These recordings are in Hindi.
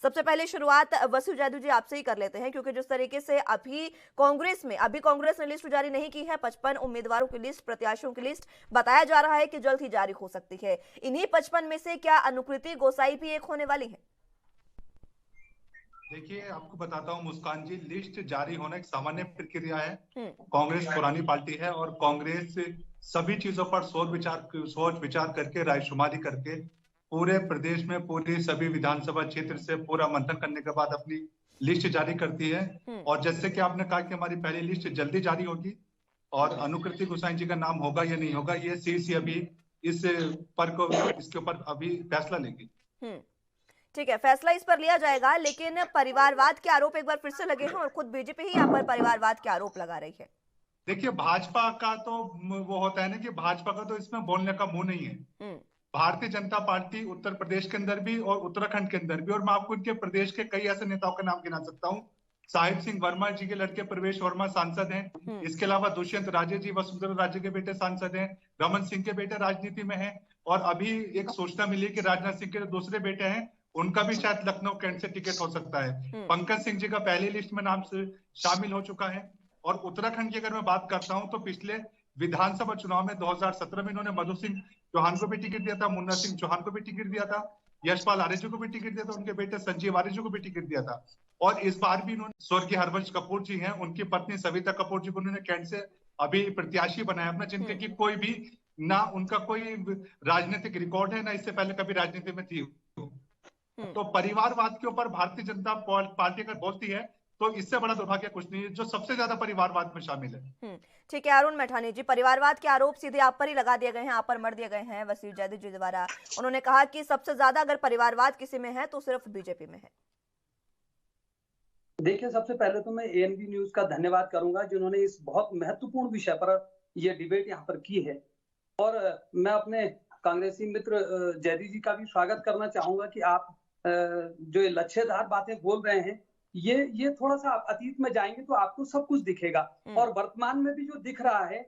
सबसे पहले शुरुआत वसु जादू जी आपसे ही कर लेते हैं, क्योंकि जिस तरीके से अभी कांग्रेस ने लिस्ट जारी नहीं की है, 55 उम्मीदवारों की लिस्ट, प्रत्याशियों की लिस्ट बताया जा रहा है कि जल्द ही जारी हो सकती है। इन्हीं 55 में से क्या अनुकृति गोसाई भी एक होने वाली है? देखिए, आपको बताता हूँ मुस्कान जी, लिस्ट जारी होना एक सामान्य प्रक्रिया है। हम्म। कांग्रेस पुरानी पार्टी है और कांग्रेस सभी चीजों पर सोच विचार करके, रायशुमारी करके पूरे प्रदेश में पूरी सभी विधानसभा क्षेत्र से पूरा मंथन करने के बाद अपनी लिस्ट जारी करती है। और जैसे कि आपने कहा कि हमारी पहली लिस्ट जल्दी जारी होगी और अनुकृति गोसाई जी का नाम होगा या नहीं होगा, ये सीसी अभी इसके ऊपर अभी फैसला लेगी। ठीक है, फैसला इस पर लिया जाएगा, लेकिन परिवारवाद के आरोप एक बार फिर से लगे हैं और खुद बीजेपी ही यहाँ पर परिवारवाद के आरोप लगा रही है। देखिए, भाजपा का तो वो होता है ना कि भाजपा का तो इसमें बोलने का मुंह नहीं है। भारतीय जनता पार्टी उत्तर प्रदेश के अंदर भी और उत्तराखंड के अंदर भी, और मैं आपको इनके प्रदेश के कई ऐसे नेताओं का नाम गिना सकता हूँ। साहिब सिंह वर्मा जी के लड़के प्रवेश वर्मा सांसद हैं। इसके अलावा दुष्यंत राजे जी वसुंधरा राजे के बेटे सांसद हैं। रमन सिंह के बेटे राजनीति में हैं। और अभी एक सूचना मिली कि राजनाथ सिंह के दूसरे बेटे हैं, उनका भी शायद लखनऊ कैंट से टिकट हो सकता है। पंकज सिंह जी का पहली लिस्ट में नाम शामिल हो चुका है। और उत्तराखंड की अगर मैं बात करता हूं तो पिछले विधानसभा चुनाव में 2017 में इन्होंने मधु सिंह चौहान को भी टिकट दिया था, मुन्ना सिंह चौहान को भी टिकट दिया था, यशपाल आर्य जी को भी टिकट दिया था, उनके बेटे संजीव आर्य जी को भी टिकट दिया था। और इस बार भी इन्होंने स्वर्गीय हरवंश कपूर जी हैं, उनकी पत्नी सविता कपूर जी को उन्होंने कैंट से अभी प्रत्याशी बनाया अपना, जिनके की कोई भी ना उनका कोई राजनीतिक रिकॉर्ड है, ना इससे पहले कभी राजनीति में थी। तो परिवारवाद के ऊपर भारतीय जनता पार्टी अगर बोलती है तो इससे बड़ा दुर्भाग्य कुछ नहीं है, जो सबसे ज्यादा परिवारवाद में शामिल है। ठीक है अरुण मैठानी जी, परिवारवाद के आरोप सीधे आप पर ही लगा दिए गए हैं, आप पर मर दिए गए हैं वसु जादू जी द्वारा। उन्होंने कहा कि सबसे ज्यादा अगर परिवारवाद किसी में है तो सिर्फ बीजेपी में है। देखिए, सबसे पहले तो मैं एएनबी न्यूज का धन्यवाद करूंगा जिन्होंने इस बहुत महत्वपूर्ण विषय पर यह डिबेट यहाँ पर की है। और मैं अपने कांग्रेसी मित्र जयदी जी का भी स्वागत करना चाहूंगा कि आप जो ये लक्ष्यधार बातें बोल रहे हैं, ये थोड़ा सा आप अतीत में जाएंगे तो आपको सब कुछ दिखेगा। और वर्तमान में भी जो दिख रहा है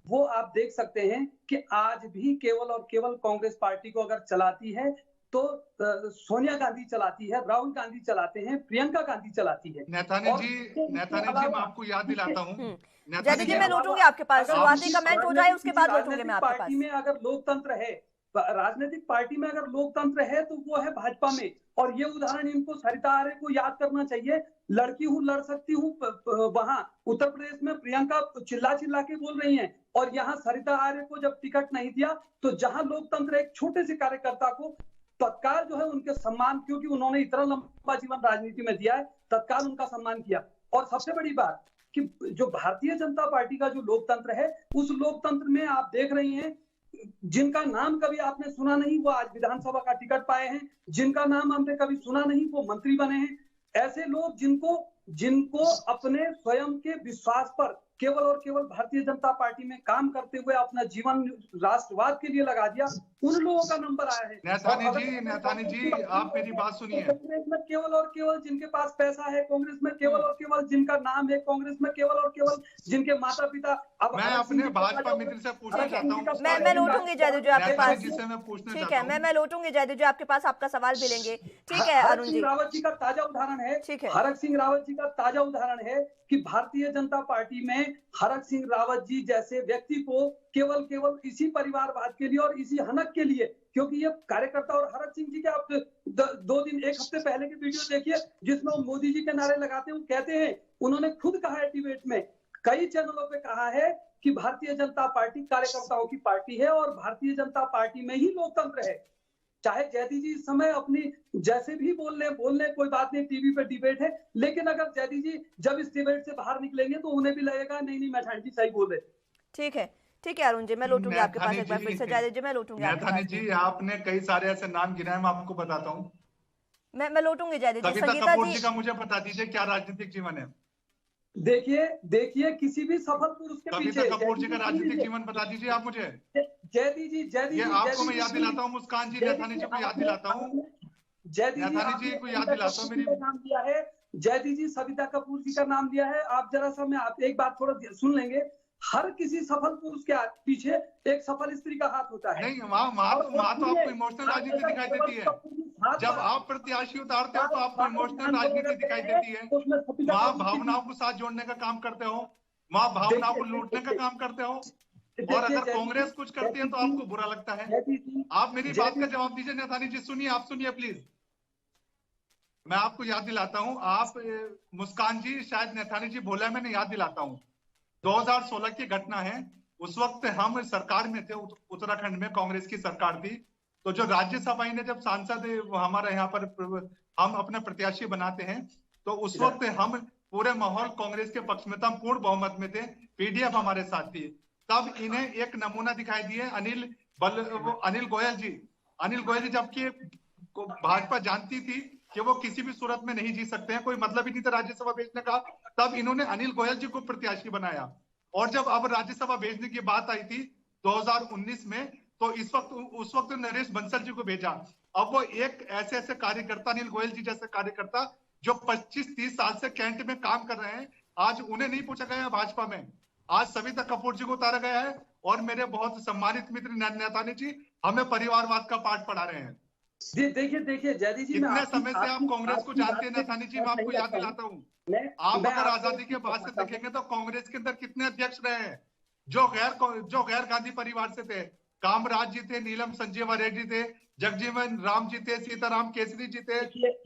वो आप देख सकते हैं कि आज भी केवल और केवल कांग्रेस पार्टी को अगर चलाती है तो सोनिया गांधी चलाती है, राहुल गांधी चलाते हैं, प्रियंका गांधी चलाती है। नेतानी जी मैं आपको याद दिलाता हूँ, जयदी जी मैं लौटूंगी आपके पास, शुरुआती कमेंट हो जाए उसके बाद लौटूंगी मैं आपके पास। पार्टी में अगर लोकतंत्र है, राजनीतिक पार्टी में अगर लोकतंत्र है तो वो है भाजपा में। और ये उदाहरण इनको सरिता आर्य को याद करना चाहिए। लड़की हूँ, लड़ सकती हूँ, वहां उत्तर प्रदेश में प्रियंका चिल्ला चिल्ला के बोल रही हैं, और यहाँ सरिता आर्य को जब टिकट नहीं दिया तो जहां लोकतंत्र एक छोटे से कार्यकर्ता को तत्काल जो है उनके सम्मान, क्योंकि उन्होंने इतना लंबा जीवन राजनीति में दिया है, तत्काल उनका सम्मान किया। और सबसे बड़ी बात कि जो भारतीय जनता पार्टी का जो लोकतंत्र है, उस लोकतंत्र में आप देख रही हैं जिनका नाम कभी आपने सुना नहीं वो आज विधानसभा का टिकट पाए हैं, जिनका नाम हमने कभी सुना नहीं वो मंत्री बने हैं। ऐसे लोग जिनको अपने स्वयं के विश्वास पर केवल और केवल भारतीय जनता पार्टी में काम करते हुए अपना जीवन राष्ट्रवाद के लिए लगा दिया, उन लोगों का नंबर आया है। नेतानी जी आप मेरी बात सुनिए। कांग्रेस में केवल और केवल जिनके पास पैसा है, कांग्रेस में केवल और केवल जिनका नाम है, कांग्रेस में केवल और केवल जिनके माता पिता। अब मैं अपने भाजपा मित्र से पूछना चाहता हूँ, मैं लौटूंगी जयदू जी आपके पास। ठीक है, मैं लौटूंगी जयदू जी आपके पास, आपका सवाल भी लेंगे। ठीक है अरुण जी, रावत जी का ताजा उदाहरण है। ठीक है, हरक सिंह रावत जी का ताजा उदाहरण है कि भारतीय जनता पार्टी में हरक सिंह रावत जी जैसे व्यक्ति को केवल इसी परिवारवाद के लिए और इसी हनक के लिए, क्योंकि ये कार्यकर्ता, और हरक सिंह जी के आप 1 हफ्ते पहले की वीडियो देखिए जिसमें वो मोदी जी के नारे लगाते हैं। वो कहते हैं, उन्होंने खुद कहा है डिबेट में, कई चैनलों पे कहा है कि भारतीय जनता पार्टी कार्यकर्ताओं की पार्टी है और भारतीय जनता पार्टी में ही लोकतंत्र है। चाहे जयदी जी इस समय अपनी जैसे भी बोल ले, कोई बात नहीं, टीवी पे डिबेट है, लेकिन अगर जयदी जी जब इस डिबेट से बाहर निकलेंगे तो उन्हें भी लगेगा नहीं मैठानी जी सही बोल रहे। ठीक है अरुण जी, मैं लौटूंगी आपके पास एक बार फिर से। जयदी जी मैं लौटूंगी आपके पास। जी आपने कई सारे ऐसे नाम गिनाए, मैं आपको बताता हूँ। मैं लौटूंगी जयदी जी। संगीता कपूर जी का मुझे बता दीजिए क्या राजनीतिक जीवन है। देखिए किसी भी सफल पुरुष के पीछे कविता कपूर जी का राजनीतिक जीवन बता दीजिए आप मुझे। जयदी जी आपको मैं याद दिलाता हूँ, मुस्कान जी नेतानी जी को याद दिलाता हूँ, नेतानी जी को याद दिलाता हूँ। मेरी नाम दिया है जयदी जी, सविता कपूर जी का नाम दिया है। आप जरा सा मैं आप एक बात थोड़ा सुन लेंगे हर किसी सफल पुरुष के पीछे एक सफल स्त्री का हाथ होता है। नहीं, वहाँ तो आपको इमोशनल राजनीति दिखाई देती है। जब आप प्रत्याशी उतारते हो तो आपको इमोशनल राजनीति दिखाई देती है, वहाँ भावनाओं को साथ जोड़ने का काम करते हो, वहाँ भावनाओं को लूटने का काम करते हो, और अगर कांग्रेस कुछ करती है तो आपको बुरा लगता है। आप मेरी बात का जवाब दीजिए नैथानी जी, सुनिए, आप सुनिए प्लीज। मैं आपको याद दिलाता हूं, आप मुस्कान जी, शायद नैथानी जी बोला, मैंने याद दिलाता हूं, 2016 की घटना है। उस वक्त हम सरकार में थे, उत्तराखंड में कांग्रेस की सरकार थी। तो जो राज्यसभा ने जब सांसद हमारे यहाँ पर हम अपने प्रत्याशी बनाते हैं, तो उस वक्त हम पूरे माहौल कांग्रेस के पक्ष में था, पूर्ण बहुमत में थे, पीडीएफ हमारे साथ थी। तब इन्हें एक नमूना दिखाई दिए अनिल गोयल जी, जबकि भाजपा जानती थी कि वो किसी भी सूरत में नहीं जीत सकते हैं, कोई मतलब ही नहीं था राज्यसभा भेजने का, तब इन्होंने अनिल गोयल जी को प्रत्याशी बनाया। और जब अब राज्यसभा भेजने की बात आई थी 2019 में, तो उस वक्त नरेश बंसल जी को भेजा। अब वो एक ऐसे कार्यकर्ता, अनिल गोयल जी जैसे कार्यकर्ता, जो 25-30 साल से कैंट में काम कर रहे हैं, आज उन्हें नहीं पूछा गया भाजपा में। आज सविता कपूर जी को उतारा गया है, और मेरे बहुत सम्मानित मित्र नैथानी जी हमें परिवारवाद का पाठ पढ़ा रहे हैं। देखिए जयदीप जी, इतने समय से आप कांग्रेस को जानते हैं नैथानी जी, मैं आपको याद दिलाता हूँ। आप अगर आजादी के बाद से देखेंगे तो कांग्रेस के अंदर कितने अध्यक्ष रहे हैं जो गैर गांधी परिवार से थे। कामराज जी थे, नीलम संजीवा रेड्डी थे, जगजीवन राम जी थे, सीताराम केसरी जी थे,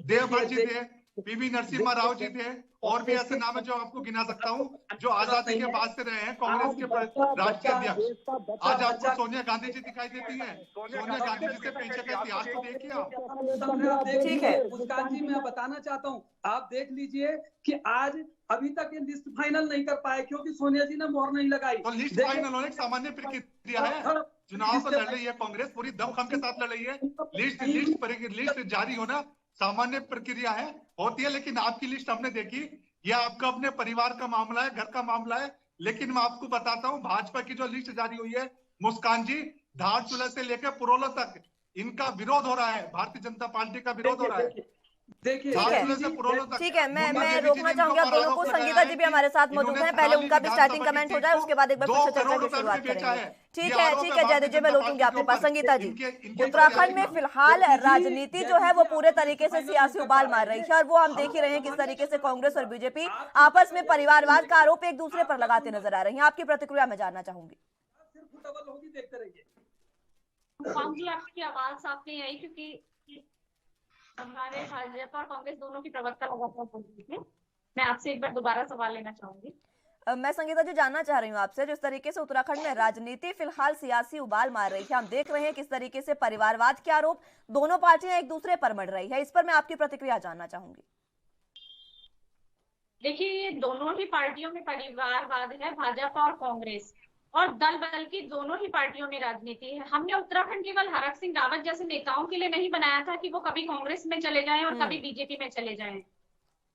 देवभट्ट जी थे, पीवी नरसिम्हा राव जी थे, और भी ऐसे नाम है जो आपको गिना सकता हूँ, जो आजादी के बाद से रहे हैं कांग्रेस के राष्ट्रीय अध्यक्ष। आज आपको सोनिया गांधी जी दिखाई देती हैं। सोनिया गांधी जी से पीछे का इतिहास तो देखिए आप। ठीक है मुस्कान जी, मैं बताना चाहता हूँ, आप देख लीजिए कि आज अभी तक ये लिस्ट फाइनल नहीं कर पाए क्योंकि सोनिया जी ने मोहर नहीं लगाई। तो लिस्ट फाइनल होने की सामान्य प्रक्रिया है, चुनाव तो लड़ रही है कांग्रेस, पूरी दमखम के साथ लड़ रही है। लिस्ट जारी होना सामान्य प्रक्रिया है, होती है, लेकिन आपकी लिस्ट हमने देखी, यह आपका अपने परिवार का मामला है, घर का मामला है। लेकिन मैं आपको बताता हूं, भाजपा की जो लिस्ट जारी हुई है मुस्कान जी, धारचूला से लेकर पुरोला तक इनका विरोध हो रहा है, भारतीय जनता पार्टी का विरोध हो रहा है। ठीक है, मैं रोकना चाहूंगी आप दोनों को। संगीता जी भी हमारे साथ मौजूद हैं, पहले उनका भी स्टार्टिंग कमेंट हो जाए, उसके बाद एक बार फिर से चर्चा की शुरुआत करेंगे। ठीक है जयदीप जी, मैं लौटूंगी आपके पास। संगीता जी, उत्तराखंड में फिलहाल राजनीति जो है वो पूरे तरीके से सियासी उबाल मार रही है, और वो हम देख ही रहे हैं किस तरीके से कांग्रेस और बीजेपी आपस में परिवारवाद का आरोप एक दूसरे पर लगाते नजर आ रही है। आपकी प्रतिक्रिया मैं जानना चाहूंगी। आपकी आवाज साफ नहीं आई क्योंकि हमारे भाजपा और कांग्रेस दोनों की प्रवक्ता लगातार बोल रही थी। मैं आपसे एक बार दोबारा सवाल लेना चाहूंगी। मैं संगीता जी जानना चाह रही हूँ आपसे, जिस तरीके से उत्तराखंड में राजनीति फिलहाल सियासी उबाल मार रही है, हम देख रहे हैं किस तरीके से परिवारवाद के आरोप दोनों पार्टियां एक दूसरे पर मढ़ रही है, इस पर मैं आपकी प्रतिक्रिया जानना चाहूंगी। देखिए, ये दोनों ही पार्टियों में परिवारवाद है, भाजपा और कांग्रेस, और दल बदल की दोनों ही पार्टियों में राजनीति है। हमने उत्तराखंड केवल हरक सिंह रावत जैसे नेताओं के लिए नहीं बनाया था कि वो कभी कांग्रेस में चले जाएं और कभी बीजेपी में चले जाएं।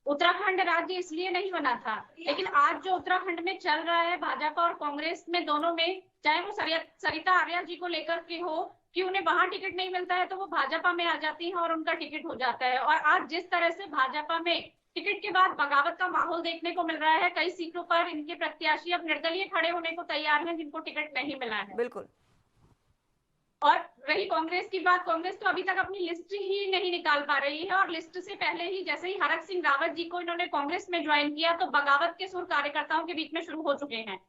उत्तराखंड राज्य इसलिए नहीं बना था, लेकिन आज जो उत्तराखंड में चल रहा है भाजपा और कांग्रेस में, दोनों में, चाहे वो सरिता आर्या जी को लेकर के हो कि उन्हें वहां टिकट नहीं मिलता है तो वो भाजपा में आ जाती है और उनका टिकट हो जाता है। और आज जिस तरह से भाजपा में टिकट के बाद बगावत का माहौल देखने को मिल रहा है, कई सीटों पर इनके प्रत्याशी अब निर्दलीय खड़े होने को तैयार हैं जिनको टिकट नहीं मिला है। बिल्कुल। और रही कांग्रेस की बात, कांग्रेस तो अभी तक अपनी लिस्ट ही नहीं निकाल पा रही है, और लिस्ट से पहले ही जैसे ही हरक सिंह रावत जी को इन्होंने कांग्रेस में ज्वाइन किया तो बगावत के सुर कार्यकर्ताओं के बीच में शुरू हो चुके हैं।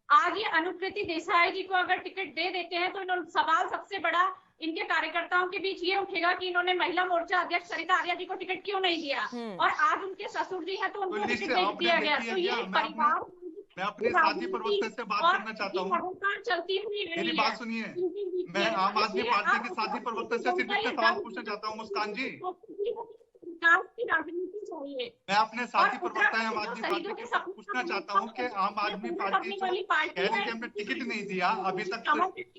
आज ये अनुकृति देसाई जी को अगर टिकट दे देते हैं तो सवाल सबसे बड़ा इनके कार्यकर्ताओं के बीच ये उठेगा कि इन्होंने महिला मोर्चा अध्यक्ष सरिता आर्या जी को टिकट क्यों नहीं दिया, और आज उनके ससुर जी हैं तो उनको टिकट नहीं दिया गया। तो ये परिवार, मैं अपने साथी प्रवक्ता से बात करना चाहता हूँ, चलती हुई मेरी बात सुनिए। मैं आम आदमी पार्टी के साथी प्रवक्ता से सिर्फ इतने सवाल पूछना चाहता हूँ मुस्कान जी। राजनीति चाहिए। मैं अपने साथी प्रवक्ता आम आदमी पार्टी से पूछना चाहता हूँ कि आम आदमी पार्टी जो कह रही है हमने टिकट नहीं दिया अभी तक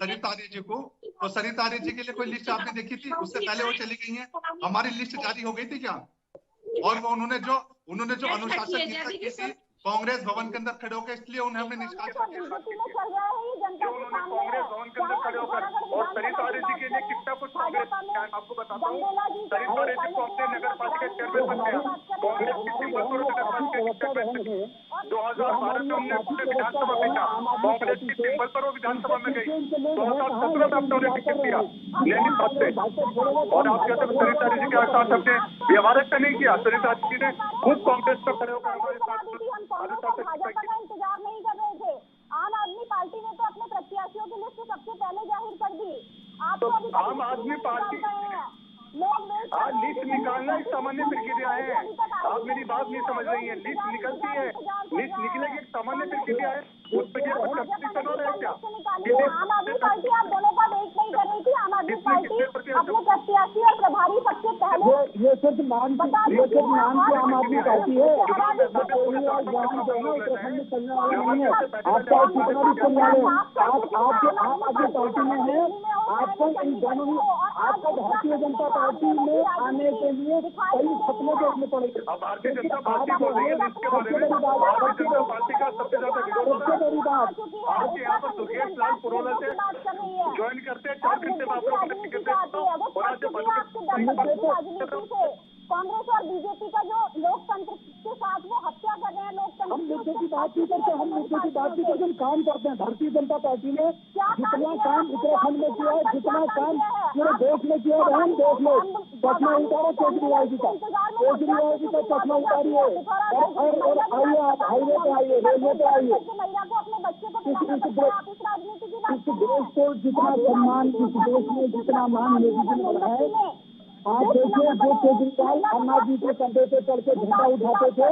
सरिता आर्या जी को, तो सरिता आर्या जी के लिए कोई लिस्ट आपने देखी थी? उससे पहले वो चली गई हैं, हमारी लिस्ट जारी हो गई थी क्या? और वो उन्होंने जो अनुशासन की थी कांग्रेस भवन के अंदर खड़े होकर, इसलिए उन्हें हमने निष्कासित किया। उन्होंने कांग्रेस भवन के अंदर खड़े होकर, और सरिता आर्या जी के लिए कितना कुछ कांग्रेस, आपको बताता हूँ, सरिता आर्या जी को अपने नगर पालिका चेयरमैन बन गया, कांग्रेस की नगर पालिका कितना 2012 में हमने पूरे विधानसभा भेजा, कांग्रेस की सिंबल पर वो विधानसभा में गई। 2017 में हमने उन्हें टिकट दिया लेकिन पद से, और आप कहते हैं सरिता जी के साथ हमने व्यवहार नहीं किया। सरिता जी ने खुद कांग्रेस पर खड़े होकर हमारे साथ भाजपा का इंतजार नहीं कर रहे थे। आम आदमी पार्टी ने तो अपने प्रत्याशियों की लिस्ट सबसे पहले जाहिर कर दी। आप तो अभी आम आदमी पार्टी आज लिस्ट निकालना एक सामान्य प्रक्रिया है। आप मेरी बात नहीं समझ रही है। लिस्ट निकलती है, लिस्ट निकलेगी, एक सामान्य प्रक्रिया है। उस पर क्या आम आदमी पार्टी आप दोनों का वेट नहीं कर रही थी। आम आदमी पार्टी अपने प्रत्याशी और प्रभारी सबसे पहले ये सिर्फ नाम की आम आदमी पार्टी है। आपका कितना भी चल रहा है, आपके आम आदमी पार्टी में है। आपको इन दोनों आपको भारतीय जनता पार्टी में आने के लिए कई सपने देखने पड़ेंगे। भारतीय जनता पार्टी बोल रही है इसके बारे में। भारतीय जनता पार्टी का सबसे ज्यादा विरोध बड़ी बात आपके यहाँ पर दुर्गेश लाल पुरोला से ज्वाइन करते हैं, 4 घंटे में आप लोग टिकट देते हो। कांग्रेस और बीजेपी का जो लोकतंत्र के साथ वो हत्या कर रहे हैं। लोकतंत्र हम मुद्दे की बात नहीं करते, हम मुद्दे की बात नहीं करते, हम काम करते हैं। भारतीय जनता पार्टी ने जितना काम उत्तराखंड में किया है, जितना काम पूरे देश में किया है, हम देश में चश्मा उतारा केजरीवाल जी का चश्मा उतारिए और आइए, आप हाईवे पे आइए, रेलवे पे आइए। महिला को अपने बच्चे को इस देश को जितना सम्मान, इस देश में जितना मान मोदी जी ने है। आप देखिए, जो केजरीवाल अन्ना जी के कंधे पे चढ़ के झंडा उठाते थे,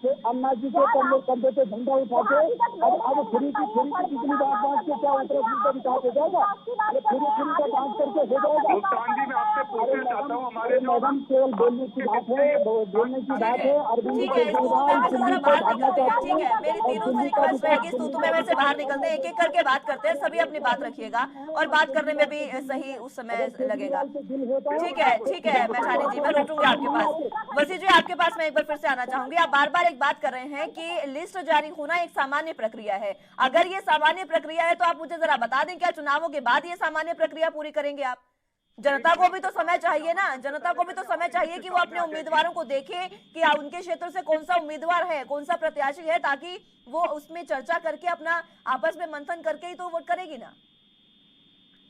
तो अन्ना जी के कंधे पे झंडा उठाते, अब फ्री की कितनी बात बात के क्या उत्तराखंड का विकास हो जाएगा? ये फ्री का बात करके हो जाएगा? मुल्तान जी, मैं आपसे पूछना चाहता हूँ, हमारे मैडम केवल बोलने की बात है, बोलने की बात है। अरविंद ठीक है, मेरी तीनों से रिक्वेस्ट रहेगी, तू में से बाहर निकलते हैं, एक एक करके बात करते हैं, सभी अपनी बात रखिएगा और बात करने में भी सही उस समय लगेगा। ठीक है मैठानी जी, मैं लौटूंगी आपके पास। वसी जी, आपके पास मैं एक बार फिर से आना चाहूंगी। आप बार बार एक बात कर रहे हैं कि लिस्ट जारी होना एक सामान्य प्रक्रिया है। अगर ये सामान्य प्रक्रिया है तो आप मुझे जरा बता दें, क्या चुनावों के बाद ये सामान्य प्रक्रिया पूरी करेंगे आप? जनता को भी तो समय चाहिए ना, जनता को भी तो समय चाहिए कि वो अपने उम्मीदवारों को देखे कि उनके क्षेत्र से कौन सा उम्मीदवार है, कौन सा प्रत्याशी है, ताकि वो उसमें चर्चा करके अपना आपस में मंथन करके ही तो वोट करेगी ना।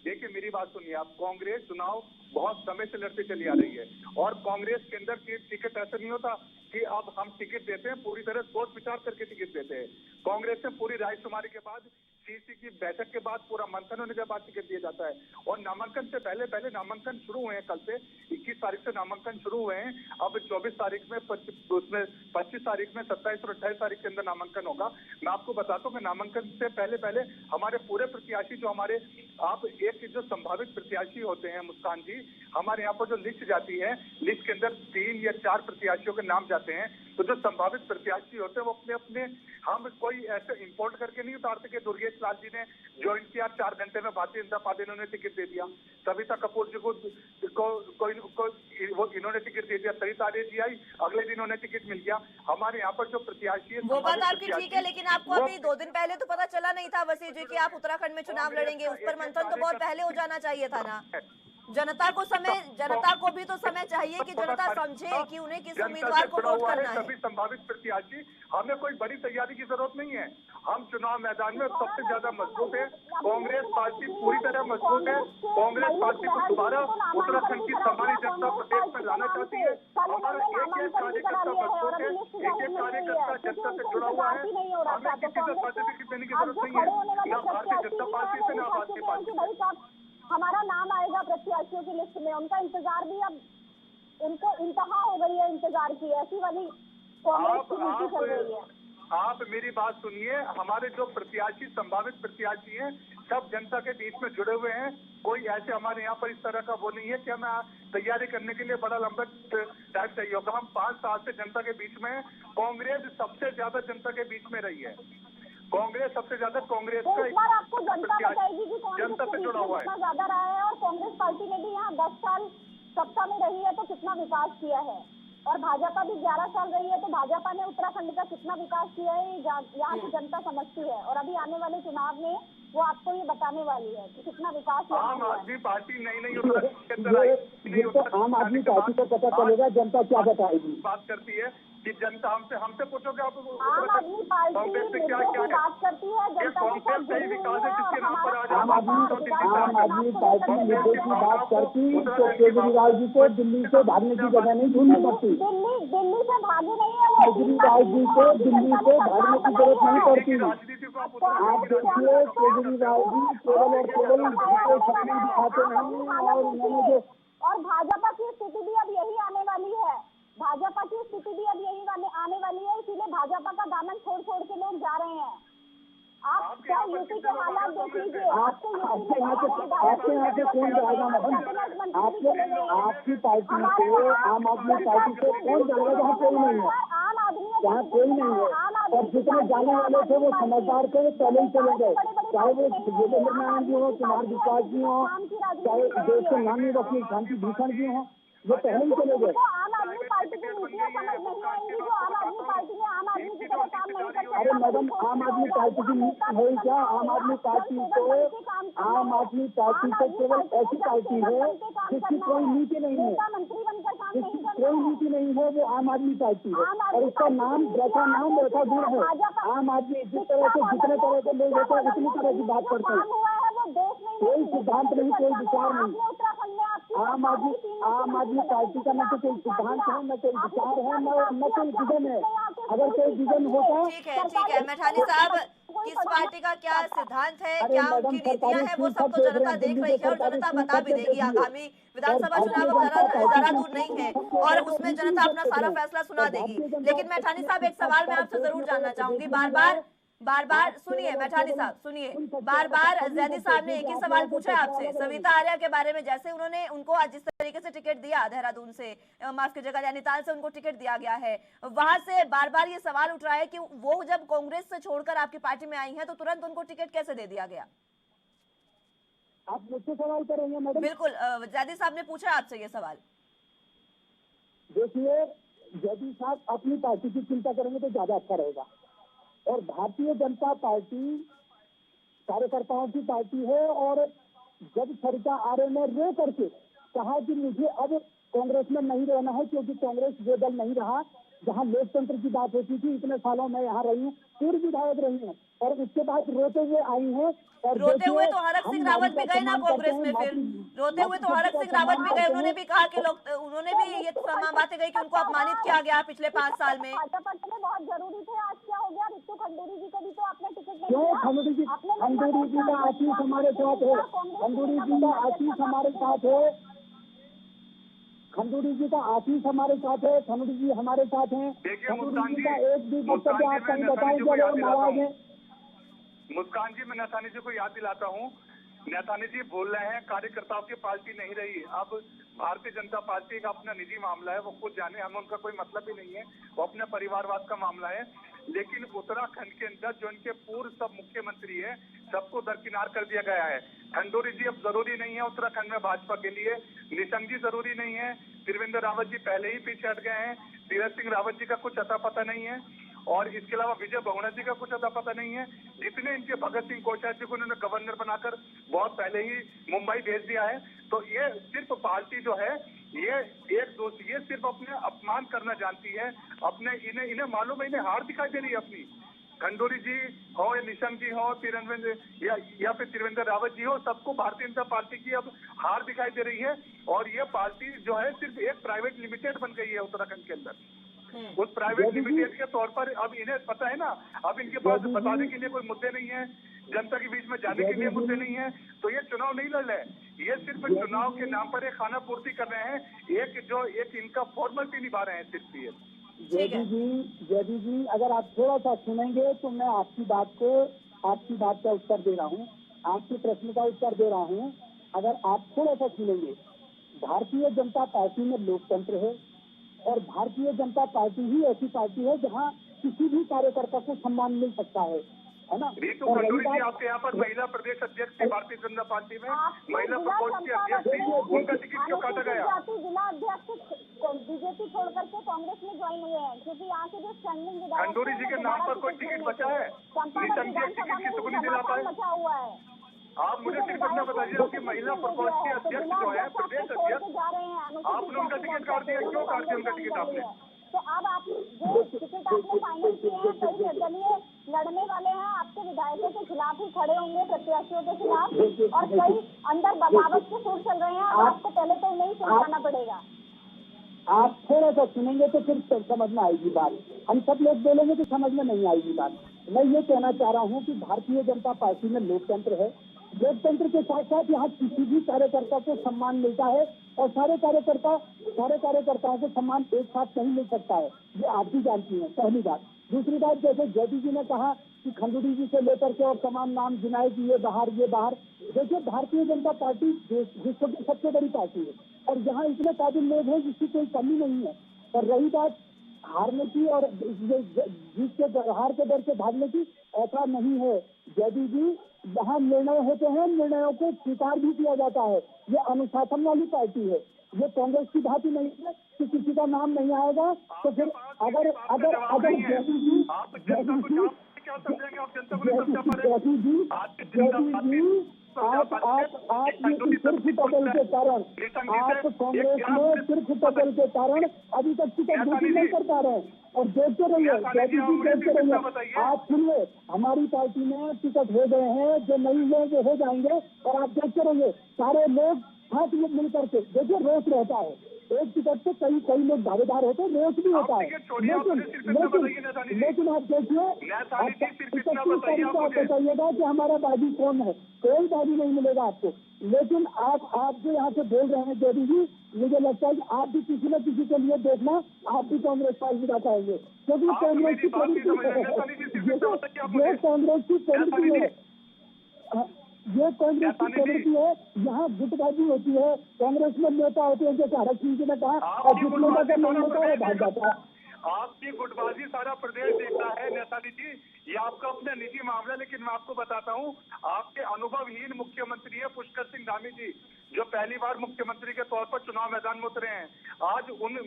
देखिए, मेरी बात सुनिए आप। कांग्रेस चुनाव बहुत समय से लड़ती चली आ रही है और कांग्रेस के अंदर टिकट ऐसा नहीं होता कि अब हम टिकट देते हैं, पूरी तरह सोच विचार करके टिकट देते हैं। कांग्रेस में पूरी रायशुमारी के बाद, सीसी की बैठक के बाद, पूरा मंथन होने के बाद टिकट दिया जाता है। और नामांकन से पहले नामांकन शुरू हुए हैं। कल से 21 तारीख से नामांकन शुरू हुए हैं। अब 24 तारीख में, उसमें 25 तारीख में, 27 और 28 तारीख के अंदर नामांकन होगा। मैं आपको बताता हूँ कि नामांकन से पहले हमारे पूरे प्रत्याशी जो हमारे, आप एक जो संभावित प्रत्याशी होते हैं मुस्कान जी, हमारे यहाँ पर जो लिस्ट जाती है, लिस्ट के अंदर 3 या 4 प्रत्याशियों के नाम जाते हैं। तो जो संभावित प्रत्याशी होते हैं वो अपने हम कोई ऐसे इंपोर्ट करके नहीं उतारते कि दुर्गेश लाल जी ने ज्वाइन किया, 4 घंटे में भारतीय जनता पार्टी ने टिकट दे दिया। सविता कपूर जी को इन्होंने टिकट दे दिया। सरिता जी आई, अगले दिन उन्हें टिकट मिल गया। हमारे यहाँ पर जो प्रत्याशी है, वो बात आपकी ठीक है, लेकिन आपको अभी 2 दिन पहले तो पता चला नहीं था वसी जी कि आप उत्तराखंड में चुनाव लड़ेंगे। उस पर मंथन तो बहुत पहले हो जाना चाहिए था ना। जनता को भी तो समय चाहिए कि जनता समझे कि उन्हें किस उम्मीदवार को वोट करना है। सभी संभावित प्रत्याशी, हमें कोई बड़ी तैयारी की जरूरत नहीं है। हम चुनाव मैदान में सबसे ज्यादा मजबूत है। कांग्रेस पार्टी पूरी तरह मजबूत है। कांग्रेस पार्टी को दोबारा उत्तराखंड की सामान्य जनता प्रदेश में लाना चाहती है। हमारा एक कार्यकर्ता मजबूत है, एक कार्यकर्ता जनता से जुड़ा हुआ है। हमें किसी से सर्टिफिकेट देने की जरूरत नहीं है, न भारतीय जनता पार्टी से, न आम आदमी पार्टी से। हमारा नाम आएगा प्रत्याशियों की लिस्ट में, उनका इंतजार भी अब उनको इंतहा हो गई है इंतजार की। ऐसी वाली कांग्रेस की नीति चल रही है। आप मेरी बात सुनिए। हमारे जो प्रत्याशी, संभावित प्रत्याशी हैं, सब जनता के बीच में जुड़े हुए हैं। कोई ऐसे हमारे यहाँ पर इस तरह का वो नहीं है कि हमें तैयारी करने के लिए बड़ा लंबा टाइम चाहिए होगा। हम 5 साल से जनता के बीच में है। कांग्रेस सबसे ज्यादा जनता के बीच में रही है। कांग्रेस सबसे ज्यादा, कांग्रेस तो इस बार आपको जनता बताएगी कि कौन जनता से जुड़ा हुआ है, कितना ज्यादा रहा है। और कांग्रेस पार्टी ने भी यहाँ 10 साल सत्ता में रही है तो कितना विकास किया है, और भाजपा भी 11 साल रही है तो भाजपा ने उत्तराखंड का कितना विकास किया है, यहाँ की जनता समझती है। और अभी आने वाले चुनाव में वो आपको ये बताने वाली है कि कितना विकास। आम आदमी पार्टी नहीं आम आदमी पार्टी को पता चलेगा जनता क्या बताएगी। बात करती है कि जनता हमसे पूछोगे आप आम आदमी पार्टी कांग्रेस से क्या मुद्दों क्या की बात करती है, ये जनता के साथ कांग्रेस सही जुड़ी विकास हुई है है और जिसके नाम पर आज हमारा आप आम आदमी पार्टी मुद्दे की बात करती तो केजरीवाल जी को दिल्ली से भागने की जगह नहीं ढूंढनी पड़ती। दिल्ली से भागे नहीं है वो, केजरीवाल जी को दिल्ली से भागने की जरूरत नहीं पड़ती। राजनीति को आप आप देखिए केजरीवाल जी केवल और केवल उनके सपने दिखाते नहीं, और उन्होंने जो और भाजपा की स्थिति भी अब यही आने वाली है, भाजपा की स्थिति भी अब यही आने वाली है, इसीलिए भाजपा का दामन छोड़ छोड़ के लोग जा रहे हैं। आप क्या यूपी के हालात देख लीजिए, आपके यहाँ से कौन जाएगा मैडम? आपकी पार्टी से, आम आदमी पार्टी से कौन जाएगा जहाँ कोई नहीं है? आम आदमी जहाँ कोई नहीं है, और जितने जाने वाले थे वो समझदार थे, वो पहले ही चले गए, चाहे वो योगेंद्र नारायण जी हो, कुमार विश्वास जी हो, चाहे देश के नामी वकील शांति भूषण जी हो, वो पहले ही चले गए। आम आदमी पार्टी की नीतियाँ समझ नहीं आएंगी, जो आम आदमी पार्टी में आम आदमी की तरह काम नहीं करते। अरे मैडम, आम आदमी पार्टी की नीति है क्या? आम आदमी पार्टी तो केवल ऐसी पार्टी है जिसकी कोई नीति नहीं है, मंत्री बनकर काम नहीं जिसकी करते कोई नीति नहीं है, वो आम आदमी पार्टी है। और उसका नाम जैसा नाम वैसा गुण है। आम आदमी जिस तरह से जितने तरह के लोग होते हैं उतनी तरह की बात करते हैं। कोई सिद्धांत नहीं, कोई विचार नहीं। आम आदमी पार्टी का न तो कोई सिद्धांत है, न कोई विचार है, न कोई विजन है। अगर कोई विजन होता, ठीक है मैठानी साहब, किस पार्टी का क्या सिद्धांत है, क्या उनकी नीतियां हैं, वो सब तो जनता देख रही है और जनता बता भी देगी। आगामी विधानसभा चुनाव जरा दूर नहीं है और उसमें जनता अपना सारा फैसला सुना देगी। लेकिन मैठानी साहब, एक सवाल मैं आपसे जरूर जानना चाहूंगी। बार बार सुनिए मैठानी साहब, सुनिए, बार बार जैदी साहब ने एक ही सवाल पूछा है आपसे सविता आर्या के बारे में। जैसे उन्होंने उनको आज जिस तरीके से टिकट दिया देहरादून से, माफ कीजिएगा नैनीताल से उनको टिकट दिया गया है, वहां से बार बार ये सवाल उठ रहा है कि वो जब कांग्रेस से छोड़कर आपकी पार्टी में आई हैं तो तुरंत उनको टिकट कैसे दे दिया गया? आप मुझसे सवाल करेंगे मैडम? बिल्कुल, जैदी साहब ने पूछा आपसे ये सवाल। देखिए, जैदी साहब अपनी पार्टी की चिंता करेंगे तो ज्यादा अच्छा रहेगा। और भारतीय जनता पार्टी कार्यकर्ताओं की पार्टी है, और जब सरिता आर्य ने रो करके कहा कि मुझे अब कांग्रेस में नहीं रहना है, क्योंकि कांग्रेस वो दल नहीं रहा जहां लोकतंत्र की बात होती थी। इतने सालों में यहाँ रही हूँ, पूर्व विधायक रही हूँ, और उसके बाद रोते हुए आई हैं। और रोते हुए तो हरक सिंह रावत भी गए ना कांग्रेस में, फिर रोते हुए तो हरक सिंह रावत भी गए। उन्होंने भी कहा कि लोग, उन्होंने भी ये बातें कही कि उनको अपमानित किया गया पिछले 5 साल में। भाजपा के लिए बहुत जरूरी थे, आज क्या हो गया? रितु खंडूरी जी को भी तो आपने टिकट नहीं क्यों? दिया। खंडूरी जी का आशीष हमारे साथ है, खंडूरी जी का आशीष हमारे साथ है, खंडूरी जी का आशीष हमारे साथ है, खंडूरी जी हमारे साथ हैं। खंडूरी जी का एक भी वक्तव्य आप कहीं बताएंगे अगर नाराज है? मुस्कान जी, मैं नैथानी जी को याद दिलाता हूँ, नैथानी जी बोल रहे हैं कार्यकर्ताओं की पार्टी नहीं रही। अब भारतीय जनता पार्टी का अपना निजी मामला है, वो खुद जाने, हमें उनका कोई मतलब ही नहीं है, वो अपने परिवारवाद का मामला है। लेकिन उत्तराखंड के अंदर जो इनके पूर्व सब मुख्यमंत्री है, सबको दरकिनार कर दिया गया है। खंडूरी जी अब जरूरी नहीं है उत्तराखंड में भाजपा के लिए, निशंक जी जरूरी नहीं है, त्रिवेंद्र रावत जी पहले ही पीछे हट गए हैं, तीरथ सिंह रावत जी का कुछ अता पता नहीं है, और इसके अलावा विजय बहुगुणा जी का कुछ अता पता नहीं है। जितने इनके भगत सिंह कोश्यारी जी को उन्होंने गवर्नर बनाकर बहुत पहले ही मुंबई भेज दिया है। तो ये सिर्फ पार्टी जो है ये सिर्फ अपने अपमान करना जानती है। अपने इन्हें मालूम है, इन्हें हार दिखाई दे रही है अपनी। खंडूरी जी हो या निशंक जी हो, या फिर त्रिवेंद्र रावत जी हो, सबको भारतीय जनता पार्टी की अब हार दिखाई दे रही है। और ये पार्टी जो है सिर्फ एक प्राइवेट लिमिटेड बन गई है उत्तराखंड के अंदर। उस प्राइवेट लिमिटेड के तौर पर अब इन्हें पता है ना, अब इनके पास बताने के लिए कोई मुद्दे नहीं है, जनता के बीच में जाने के लिए मुद्दे नहीं है, तो ये चुनाव नहीं लड़ रहे हैं, ये सिर्फ चुनाव के नाम पर एक खाना पूर्ति कर रहे हैं, एक इनका फॉर्मेलिटी निभा रहे हैं सिर्फ ये। जयदी जी, अगर आप थोड़ा सा सुनेंगे तो मैं आपकी बात का उत्तर दे रहा हूँ, आपके प्रश्न का उत्तर दे रहा हूँ। अगर आप थोड़ा सा सुनेंगे, भारतीय जनता पार्टी में लोकतंत्र है, और भारतीय जनता पार्टी ही ऐसी पार्टी है जहां किसी भी कार्यकर्ता को सम्मान मिल सकता है ना? रीतू खंडूरी जी आपके यहाँ पर महिला प्रदेश अध्यक्ष थी भारतीय जनता पार्टी में, महिला प्रकोष्ठ की अध्यक्ष थी, उनका टिकट क्यों काटा गया? जिला अध्यक्ष बीजेपी छोड़ करके कांग्रेस में ज्वाइन हुए हैं, क्योंकि यहाँ के जो स्टैंडिंग विधायक खंडूरी जी के नाम पर कोई टिकट बचा है? निशंक जी टिकट किसी को नहीं दिला पाए? बचा हुआ है। आप मुझे सिर्फ अपना बताइए कि महिला प्रकोष्ठ के अध्यक्ष जो है प्रदेश अध्यक्ष, आपने उनका टिकट काट दिया, क्यों काट दिया उनका टिकट आपने? तो अब आप जो टिकट आपने फाइनल किए हैं, कई निर्दलीय लड़ने वाले हैं, आपके विधायकों के खिलाफ ही खड़े होंगे, प्रत्याशियों के खिलाफ, और कई अंदर बगावत के सुर चल रहे हैं। अब आपको पहले तो नहीं सुलझाना पड़ेगा। आप थोड़ा सा सुनेंगे तो फिर समझ में आएगी बात। हम सब लोग बोलेंगे तो समझ में नहीं आएगी बात। मैं ये कहना चाह रहा हूँ कि भारतीय जनता पार्टी में लोकतंत्र है। लोकतंत्र के साथ साथ यहाँ किसी भी कार्यकर्ता को सम्मान मिलता है, और सारे कार्यकर्ताओं को सम्मान एक साथ नहीं मिल सकता है, ये आप भी जानती हैं। पहली बात। दूसरी बात, जैसे जयदी जी ने कहा कि खंडूड़ी जी से लेकर के और तमाम नाम गिनाए कि ये बाहर। देखिए, भारतीय जनता पार्टी विश्व की सबसे बड़ी पार्टी है, और यहाँ इतने काबिल लोग हैं जिसकी कोई कमी नहीं है। और रही बात हारने की और जीत के हार के डर से भागने की, ऐसा नहीं है जयदी जी। यहाँ निर्णय होते हैं, निर्णयों को स्वीकार भी किया जाता है। ये अनुशासन वाली पार्टी है। ये कांग्रेस की भांति नहीं है कि किसी का नाम नहीं आएगा तो फिर अगर जयदी जी आप ये सिर्फ टकल के कारण, आप कांग्रेस में सिर्फ टकल के कारण अभी तक टिकट घोषित नहीं कर पा रहे हैं। और देखते रहिए जयदी जी, देखते रहिए। आप सुनिए, हमारी पार्टी में टिकट हो गए हैं, जो नहीं हुए वो हो जाएंगे, और आप देखते रहिए। सारे लोग हाथ मिल करके देखिए, रोष रहता है। एक टिकट से कई लोग दावेदार होते हैं, रोष भी होता है। लेकिन आप देखिए, 31 तारीख को आप बताइएगा कि हमारा बाजी कौन है। कोई बाजी नहीं मिलेगा आपको। लेकिन आप जो यहाँ से बोल रहे हैं जयदी जी, मुझे लगता है कि आप भी किसी न किसी के लिए देखना, आप भी कांग्रेस पार्टी का पाएंगे, क्योंकि कांग्रेस की प्रवृत्ति है, कांग्रेस की प्रवृत्ति है, ये कांग्रेस की प्रवृत्ति है। यहाँ गुटबाजी होती है, कांग्रेस में नेता होते हैं, जैसे हरक सिंह जी ने कहा, और जिस नेता का नाम होता है भाग जाता है। आपकी गुटबाजी सारा प्रदेश देखता है नेताजी जी, ये आपका अपना निजी मामला। लेकिन मैं आपको बताता हूँ, आपके अनुभवहीन मुख्यमंत्री है पुष्कर सिंह धामी जी, जो पहली बार मुख्यमंत्री के तौर पर चुनाव मैदान में उतरे हैं। आज उन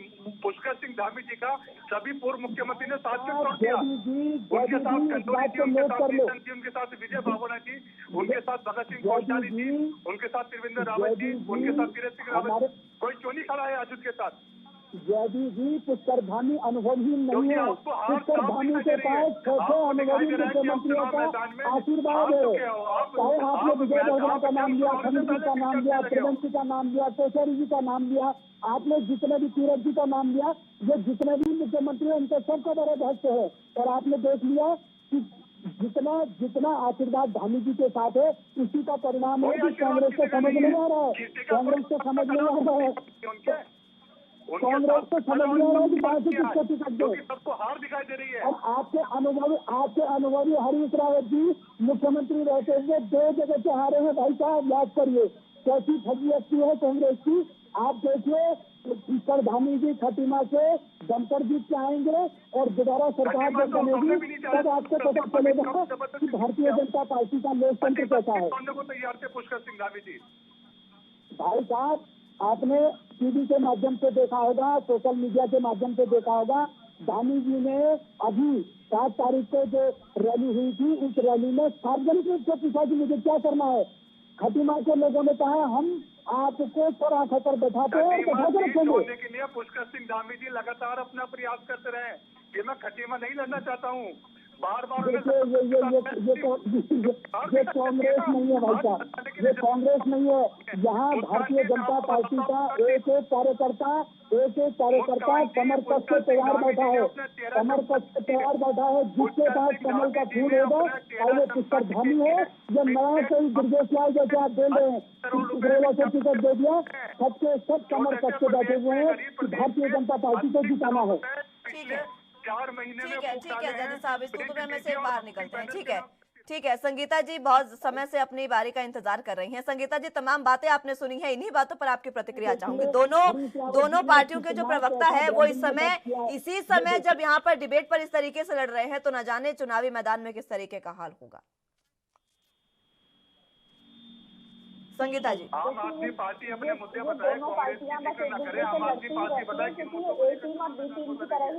पुष्कर सिंह धामी जी का सभी पूर्व मुख्यमंत्री ने साथ में छोड़ दिया। उनके साथ खंडूड़ी जी, उनके साथ नीतन जी, उनके साथ विजय बावड़ा जी, उनके साथ भगत सिंह कोश्यारी जी, उनके साथ त्रिवेंद्र रावत जी, उनके साथ तीरथ सिंह रावत। कोई क्यों नहीं खड़ा है आज उनके साथ? जयदी जी, पुष्कर धामी अनुभवहीन नहीं है। पुष्कर धामी के पास 6 अनुभवी मुख्यमंत्रियों का आशीर्वाद है। चाहे आपने विजय बहुगुणा का नाम लिया, खंडूड़ी का नाम लिया, त्रिवेंद्र जी का नाम लिया, कोश्यारी जी का नाम लिया, आपने जितने भी तीरथ जी का नाम लिया, ये जितने भी मुख्यमंत्री हैं उनके सबका बड़ा भक्त है। और आपने देख लिया कि जितना आशीर्वाद धामी जी के साथ है, उसी का परिणाम है कि कांग्रेस को समझ नहीं आ रहा है। कांग्रेस को समझ नहीं आ रहा है कांग्रेस को समझ नहीं आ रहा है कि कहाँ से किसको टिकट दे। सबको हार दिखाई दे रही है। और आपके अनुभवी हरीश रावत जी मुख्यमंत्री रहते हुए 2 जगह से हारे हैं भाई साहब, याद करिए कैसी फजीयत है कांग्रेस की। आप देखिए, पुष्कर धामी जी खटीमा से दमकर जीत के आएंगे, और दोबारा सरकार जब बनेगी तब आपको पता चलेगा कि भारतीय जनता पार्टी का लोकतंत्र कैसा है। तैयार थे पुष्कर सिंह धामी जी। भाई साहब, आपने टीवी के माध्यम से देखा होगा, सोशल मीडिया के माध्यम से देखा होगा, धामी जी ने अभी 7 तारीख को जो रैली हुई थी, उस रैली में सार्वजनिक रूप से पूछा कि मुझे क्या करना है। खटीमा के लोगों ने कहा, हम आपको चौराहे पर बैठाते हैं, बैठा के रखेंगे। के लिए पुष्कर सिंह धामी जी लगातार अपना प्रयास करते रहे कि मैं खटीमा नहीं लड़ना चाहता हूँ। बार-बार ये कांग्रेस नहीं है भाई साहब, ये कांग्रेस नहीं है। यहाँ भारतीय जनता पार्टी का एक कार्यकर्ता कमर कस के तैयार बैठा है, जिसके पास कमल का फूल होगा, और वो पुष्कर धामी है। ये नया कोई दुर्गेश लाल जैसे आप बोल रहे हैं से टिकट दे दिया, सबके सब कमर कस के बैठे हुए हैं कि भारतीय जनता पार्टी को जिताना है। 4 महीने में ठीक है जयदी साहब, इस कुतुबे में से बाहर निकलते हैं। ठीक है संगीता जी बहुत समय से अपनी बारी का इंतजार कर रही हैं। संगीता जी, तमाम बातें आपने सुनी है, इन्हीं बातों पर आपकी प्रतिक्रिया चाहूंगी। दोनों पार्टियों के जो प्रवक्ता है वो इसी समय जब यहाँ पर डिबेट पर इस तरीके से लड़ रहे हैं, तो न जाने चुनावी मैदान में किस तरीके का हाल होगा। संगीता जी, आम आदमी पार्टी अपने मुद्दे बताए, कांग्रेस की फिक्र न करे, आम आदमी पार्टी बताए कि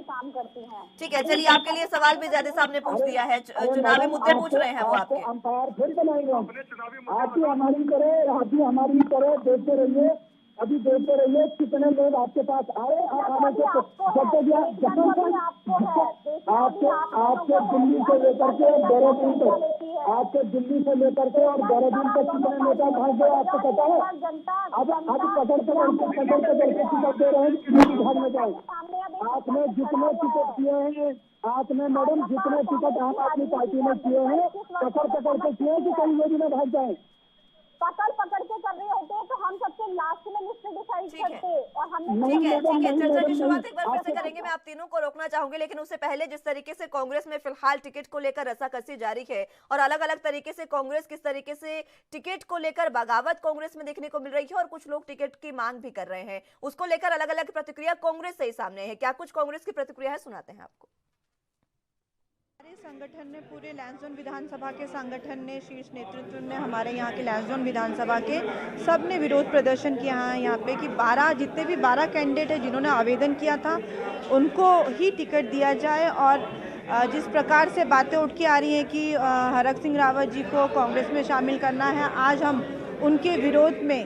काम करती हैं। ठीक है, चलिए आपके लिए सवाल भी जयदी साहब ने पूछ दिया है, चुनावी मुद्दे पूछ रहे हैं वो आपके। अंपायर फिर बनाएंगे, आप भी हमारी तरह देखते रहिए अभी देखते रहिए कितने लोग आपके पास आए और आने के आपके दिल्ली से लेकर के देहरादून तक, आपके दिल्ली से लेकर के और देहरादून तक कितने नेता भाग गए आपको पता है? अब पकड़ के टिकट दे रहे हैं भागने जाए। आपने जितने टिकट किए हैं, आपने मैडम जितने टिकट आम आदमी पार्टी में किए हैं, पकड़ के किए कि कहीं ये भी ना भाग जाए। पकड़ के कर रहे होते तो हम सबसे लास्ट में लिस्ट डिसाइड करते और हमने ठीक है चर्चा की शुरुआत एक बार फिर से करेंगे। मैं आप तीनों को रोकना चाहूंगी, लेकिन उससे पहले जिस तरीके से कांग्रेस में फिलहाल टिकट को लेकर रस्साकसी जारी है और अलग अलग तरीके से कांग्रेस किस तरीके से टिकट को लेकर बगावत कांग्रेस में देखने को मिल रही है और कुछ लोग टिकट की मांग भी कर रहे हैं, उसको लेकर अलग अलग प्रतिक्रिया कांग्रेस से ही सामने है। क्या कुछ कांग्रेस की प्रतिक्रिया है, सुनाते हैं आपको। संगठन ने, पूरे लैंसडौन विधानसभा के संगठन ने, शीर्ष नेतृत्व ने, हमारे यहाँ के लैंसडौन विधानसभा के सब ने विरोध प्रदर्शन किया है यहाँ पे कि 12 कैंडिडेट है जिन्होंने आवेदन किया था उनको ही टिकट दिया जाए। और जिस प्रकार से बातें उठ के आ रही हैं कि हरक सिंह रावत जी को कांग्रेस में शामिल करना है, आज हम उनके विरोध में,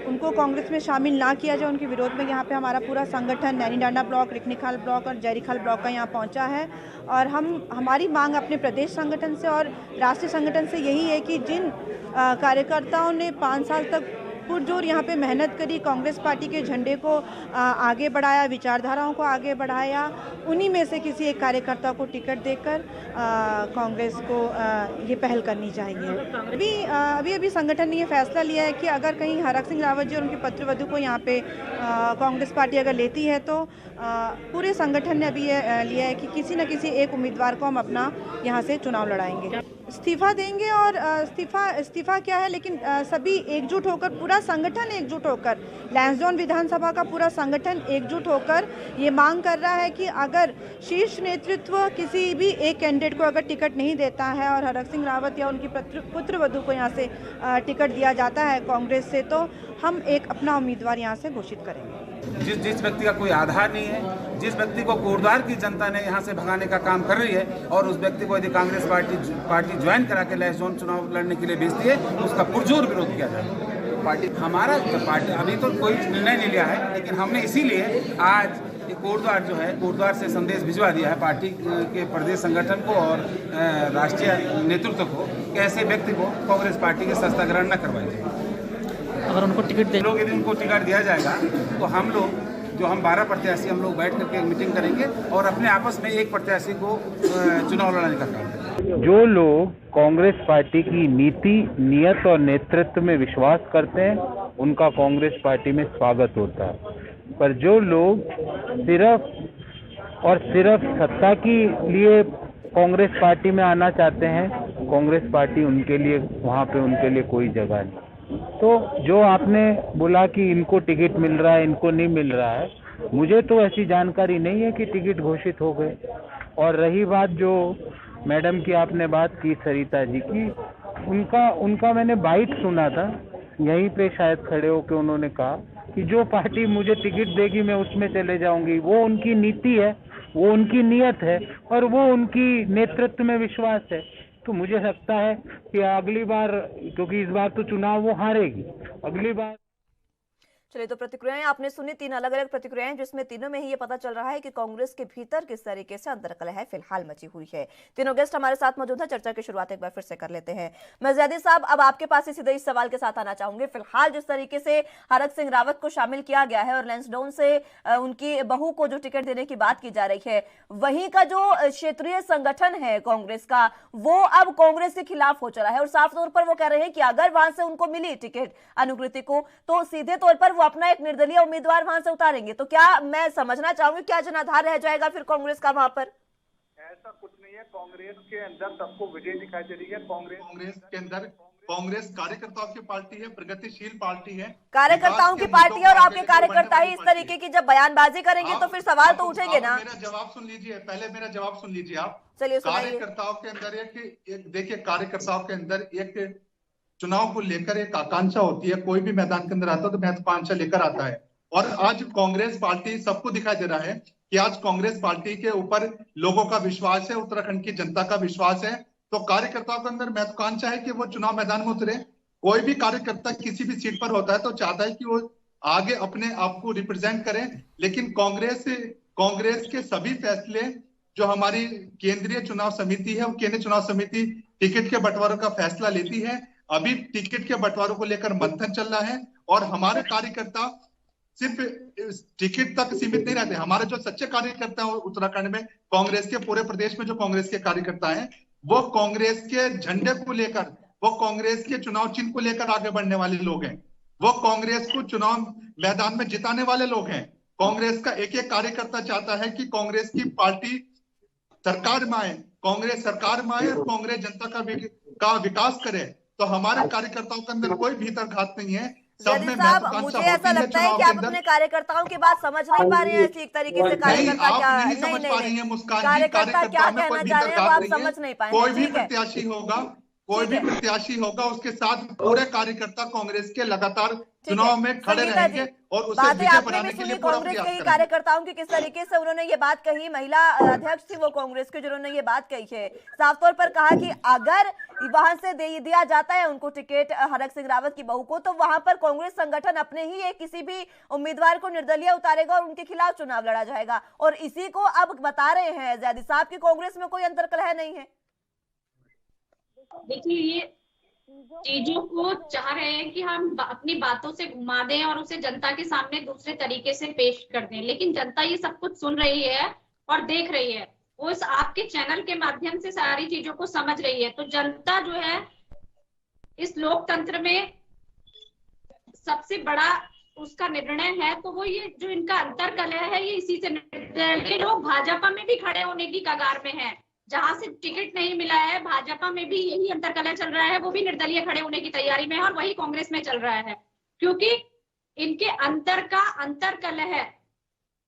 उनको कांग्रेस में शामिल ना किया जाए, उनके विरोध में यहाँ पे हमारा पूरा संगठन नैनीडांडा ब्लॉक, रिखनीखाल ब्लॉक और जयरीखाल ब्लॉक का यहाँ पहुँचा है। और हमारी मांग अपने प्रदेश संगठन से और राष्ट्रीय संगठन से यही है कि जिन कार्यकर्ताओं ने 5 साल तक पुरजोर यहाँ पे मेहनत करी, कांग्रेस पार्टी के झंडे को आगे बढ़ाया, विचारधाराओं को आगे बढ़ाया, उन्हीं में से किसी एक कार्यकर्ता को टिकट देकर कांग्रेस को ये पहल करनी चाहिए। अभी संगठन ने ये फैसला लिया है कि अगर कहीं हरक सिंह रावत जी और उनके पुत्रवधू को यहाँ पे कांग्रेस पार्टी अगर लेती है तो पूरे संगठन ने अभी ये लिया है कि किसी न किसी एक उम्मीदवार को हम अपना यहाँ से चुनाव लड़ाएंगे, इस्तीफा देंगे। और इस्तीफा क्या है, लेकिन सभी एकजुट होकर, पूरा संगठन एकजुट होकर, लैंसडौन विधानसभा का पूरा संगठन एकजुट होकर ये मांग कर रहा है कि अगर शीर्ष नेतृत्व किसी भी एक कैंडिडेट को अगर टिकट नहीं देता है और हरक सिंह रावत या उनकी पुत्रवधू को यहाँ से टिकट दिया जाता है कांग्रेस से, तो हम एक अपना उम्मीदवार यहाँ से घोषित करेंगे। जिस व्यक्ति का कोई आधार नहीं है, जिस व्यक्ति को कोटद्वार की जनता ने यहाँ से भगाने का काम कर रही है और उस व्यक्ति को यदि कांग्रेस पार्टी ज्वाइन करा के लैंसडौन चुनाव लड़ने के लिए भेजती है तो उसका पुरजोर विरोध किया जाए। पार्टी अभी तो कोई निर्णय नहीं लिया है, लेकिन हमने इसीलिए आज कोटद्वार जो है, कोटद्वार से संदेश भिजवा दिया है पार्टी के प्रदेश संगठन को और राष्ट्रीय नेतृत्व को कि ऐसे व्यक्ति को कांग्रेस पार्टी के सस्ता ग्रहण न करवाई जाए। अगर उनको टिकट दे लोग, यदि उनको टिकट दिया जाएगा तो हम लोग 12 प्रत्याशी हम लोग बैठ करके मीटिंग करेंगे और अपने आपस में एक प्रत्याशी को चुनाव लड़ाने का काम करेंगे। जो लोग कांग्रेस पार्टी की नीति, नियत और नेतृत्व में विश्वास करते हैं उनका कांग्रेस पार्टी में स्वागत होता है, पर जो लोग सिर्फ सत्ता के लिए कांग्रेस पार्टी में आना चाहते हैं, कांग्रेस पार्टी उनके लिए, वहाँ पे उनके लिए कोई जगह नहीं। तो जो आपने बोला कि इनको टिकट मिल रहा है, इनको नहीं मिल रहा है, मुझे तो ऐसी जानकारी नहीं है कि टिकट घोषित हो गए। और रही बात जो मैडम की आपने बात की, सरिता जी की, उनका मैंने बाइट सुना था, यहीं पे शायद खड़े होकर उन्होंने कहा कि जो पार्टी मुझे टिकट देगी मैं उसमें चले जाऊंगी। वो उनकी नीति है, वो उनकी नियत है और वो उनकी नेतृत्व में विश्वास है। तो मुझे लगता है कि अगली बार, क्योंकि इस बार तो चुनाव वो हारेगी, अगली बार। चलिए, तो प्रतिक्रियाएं आपने सुनी, 3 अलग अलग प्रतिक्रियाएं, जिसमें तीनों में ही ये पता चल रहा है कि कांग्रेस के भीतर किस तरीके से अंतर्कलह फिलहाल मची हुई है। तीनों गेस्ट हमारे साथ मौजूद हैं। चर्चा की शुरुआत एक बार फिर से कर लेते हैं। मज़ियादी साहब, अब आपके पास सीधे इस सवाल के साथ आना चाहूंगे। फिलहाल जिस तरीके से हरक सिंह रावत को शामिल किया गया है और लैंसडौन से उनकी बहू को जो टिकट देने की बात की जा रही है, वहीं का जो क्षेत्रीय संगठन है कांग्रेस का, वो अब कांग्रेस के खिलाफ हो चला है और साफ तौर पर वो कह रहे हैं कि अगर वहां से उनको मिली टिकट अनुकृति को, तो सीधे तौर पर वो अपना एक निर्दलीय उम्मीदवार वहां से उतारेंगे। तो क्या मैं समझना चाहूंगी, क्या जनाधार रह जाएगा फिर कांग्रेस का वहां पर? ऐसा कुछ नहीं है। कांग्रेस के अंदर सबको विजय दिखाई दे रही है। कांग्रेस के अंदर कांग्रेस कार्यकर्ताओं की पार्टी है, प्रगतिशील पार्टी है, कार्यकर्ताओं की पार्टी है और आपके कार्यकर्ता ही इस तरीके की जब बयानबाजी करेंगे तो फिर सवाल तो उठेंगे ना। मेरा जवाब सुन लीजिए, पहले मेरा जवाब सुन लीजिए आप। चलिए, कार्यकर्ताओं के अंदर एक देखिए, कार्यकर्ताओं के अंदर एक चुनाव को लेकर एक आकांक्षा होती है। कोई भी मैदान के अंदर आता है तो महत्वाकांक्षा लेकर आता है, और आज कांग्रेस पार्टी, सबको दिखाई दे रहा है कि आज कांग्रेस पार्टी के ऊपर लोगों का विश्वास है, उत्तराखंड की जनता का विश्वास है। तो कार्यकर्ताओं के अंदर महत्वाकांक्षा है कि वो चुनाव मैदान में उतरे। कोई भी कार्यकर्ता किसी भी सीट पर होता है तो चाहता है कि वो आगे अपने आप को रिप्रेजेंट करें। लेकिन कांग्रेस के सभी फैसले जो हमारी केंद्रीय चुनाव समिति है, वो केंद्रीय चुनाव समिति टिकट के बंटवारों का फैसला लेती है। अभी टिकट के बंटवारों को लेकर मंथन चल रहा है और हमारे कार्यकर्ता सिर्फ टिकट तक सीमित नहीं रहते। हमारे जो सच्चे कार्यकर्ता हैं उत्तराखंड में, कांग्रेस के पूरे प्रदेश में जो कांग्रेस के कार्यकर्ता हैं, वो कांग्रेस के झंडे को लेकर, वो कांग्रेस के चुनाव चिन्ह को लेकर आगे बढ़ने वाले लोग हैं। वो कांग्रेस को चुनाव मैदान में जिताने वाले लोग हैं। कांग्रेस का एक एक कार्यकर्ता चाहता है कि कांग्रेस की पार्टी सरकार में आए, कांग्रेस सरकार में आए और कांग्रेस जनता का विकास करे। तो हमारे कार्यकर्ताओं के अंदर कोई भीतर घात नहीं है। जैदी साहब, मुझे ऐसा लगता है कि आप अपने कार्यकर्ताओं की बात समझ नहीं पा रहे हैं इसी तरीके से। कार्यकर्ता क्या कार्यकर्ता क्या कहना चाह रहे हैं वो आप समझ नहीं पाए। कोई भी प्रत्याशी होगा उसके साथ पूरे कार्यकर्ता कांग्रेस के लगातार चुनाव में खड़े रहेंगे और उसे विजय बनाने के लिए पूरा प्रयास करेंगे। कार्यकर्ताओं की किस तरीके से उन्होंने ये बात कही, महिला अध्यक्ष थी वो कांग्रेस की जिन्होंने ये बात कही है, साफ तौर पर कहा कि अगर वहां से दिया जाता है उनको टिकट हरक सिंह रावत की बहू को, तो वहां पर कांग्रेस संगठन अपने ही एक किसी भी उम्मीदवार को निर्दलीय उतारेगा और उनके खिलाफ चुनाव लड़ा जाएगा। और इसी को अब बता रहे हैं जैदी साहब की कांग्रेस में कोई अंतर्कलह नहीं है। देखिए, ये चीजों को चाह रहे हैं कि हम अपनी बातों से घुमा दें और उसे जनता के सामने दूसरे तरीके से पेश कर दें, लेकिन जनता ये सब कुछ सुन रही है और देख रही है। वो इस आपके चैनल के माध्यम से सारी चीजों को समझ रही है। तो जनता जो है इस लोकतंत्र में सबसे बड़ा उसका निर्णय है, तो वो ये जो इनका अंतर्कलह है ये इसी से निर्णय। लोग भाजपा में भी खड़े होने की कगार में है, जहां से टिकट नहीं मिला है भाजपा में भी यही अंतर्कलह चल रहा है, वो भी निर्दलीय खड़े होने की तैयारी में है और वही कांग्रेस में चल रहा है, क्योंकि इनके अंतर्कलह है।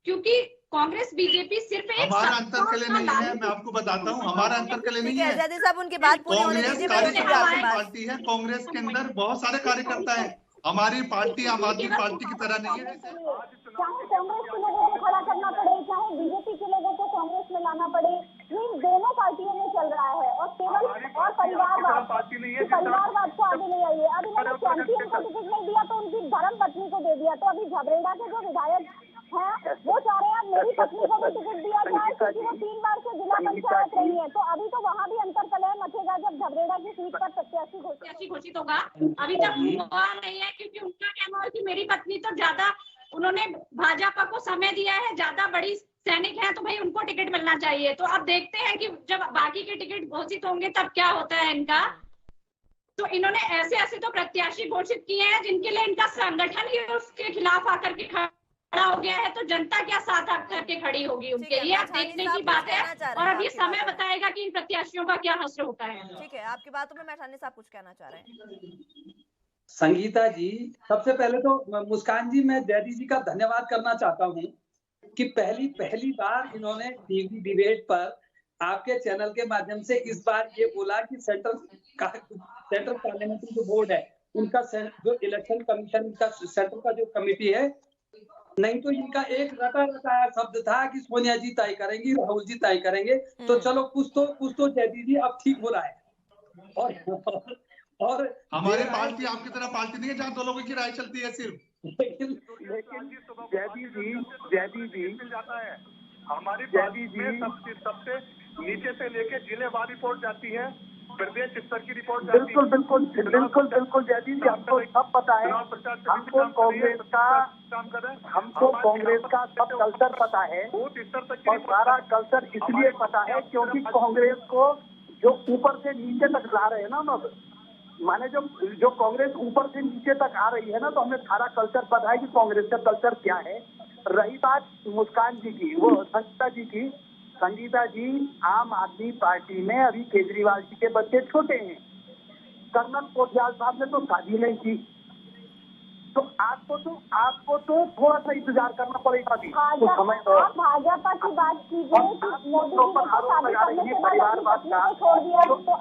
क्योंकि कांग्रेस बीजेपी सिर्फ एक हमारा अंतर्कलह नहीं है, मैं आपको बताता हूँ, हमारा अंतर्कलह नहीं है। जैदी साहब उनकी बात पूरी होने दीजिए। पार्टी है, कांग्रेस के अंदर बहुत सारे कार्यकर्ता है। हमारी पार्टी आम आदमी पार्टी की तरह नहीं है। चाहे कांग्रेस के लोगों को खड़ा करना पड़े, चाहे बीजेपी के लोगों को कांग्रेस में लाना पड़े, ये दोनों पार्टियों में चल रहा है। और केवल और परिवारवाद को आगे नहीं आइए। अब इन्होंने चैंपियन को टिकट नहीं दिया तो उनकी धर्म पत्नी को दे दिया। तो अभी झबरेड़ा के जो विधायक हैं वो चाह रहे हैं मेरी पत्नी को भी टिकट दिया जाए, क्योंकि वो 3 बार से जिला पंचायत रही है। तो अभी तो वहाँ भी अंतर्कलह मचेगा जब झबरेड़ा की सीट पर प्रत्याशी घोषित होगा। अभी तक हुआ नहीं है, क्योंकि उनका कहना है कि मेरी पत्नी तो ज्यादा, उन्होंने भाजपा को समय दिया है, ज्यादा बड़ी सैनिक है, तो भाई उनको टिकट मिलना चाहिए। तो अब देखते हैं कि जब बाकी के टिकट घोषित होंगे तब क्या होता है इनका। तो इन्होंने ऐसे तो प्रत्याशी घोषित किए हैं जिनके लिए इनका संगठन ही उसके खिलाफ आकर के खड़ा हो गया है, तो जनता क्या साथ आकर के खड़ी होगी उनके, ये आप देखने की बात है। और अब ये समय बताएगा कि इन प्रत्याशियों का क्या हश्र होता है। ठीक है, आपकी बातों में मैठानी साहब कुछ कहना चाह रहे हैं। संगीता जी, सबसे पहले तो मुस्कान जी, मैं जैदी जी का धन्यवाद करना चाहता हूँ कि पहली बार इन्होंने टीवी डिबेट पर आपके चैनल के माध्यम से इस बार ये बोला कि सेंट्रल पार्लियामेंट्री जो बोर्ड है उनका जो इलेक्शन कमीशन का सेंट्रल का जो कमेटी है, नहीं तो इनका एक रटा रटाया शब्द था कि सोनिया जी तय करेंगी, राहुल जी तय करेंगे। तो चलो कुछ तो जैदी जी अब ठीक हो रहा है। और हमारी पार्टी आपकी तरह पार्टी नहीं है जहाँ 2 लोगों की राय चलती है सिर्फ। लेकिन जैदी जी जाता है, हमारी पार्टी में सबसे नीचे से लेके जिलेवार रिपोर्ट जाती है, प्रदेश स्तर की रिपोर्ट जाती है। बिल्कुल जैदी जी, हमको सब पता है, हमको कांग्रेस का सब कल्चर पता है। और सारा कल्चर इसलिए पता है क्योंकि कांग्रेस को जो ऊपर से नीचे तक ला रहे हैं ना, माने जो कांग्रेस ऊपर से नीचे तक आ रही है ना, तो हमें सारा कल्चर पता है कि कांग्रेस का कल्चर क्या है। रही बात मुस्कान जी की, वो संगीता जी, आम आदमी पार्टी में अभी केजरीवाल जी के बच्चे छोटे हैं। कर्नल पोखरियाल साहब ने तो शादी नहीं की, तो आपको तो थोड़ा सा इंतजार करना पड़ेगा। अभी भाजपा की बात कीजिए, मोदी जी ने शादी करने के बाद अपनी पत्नी को छोड़ दिया, तो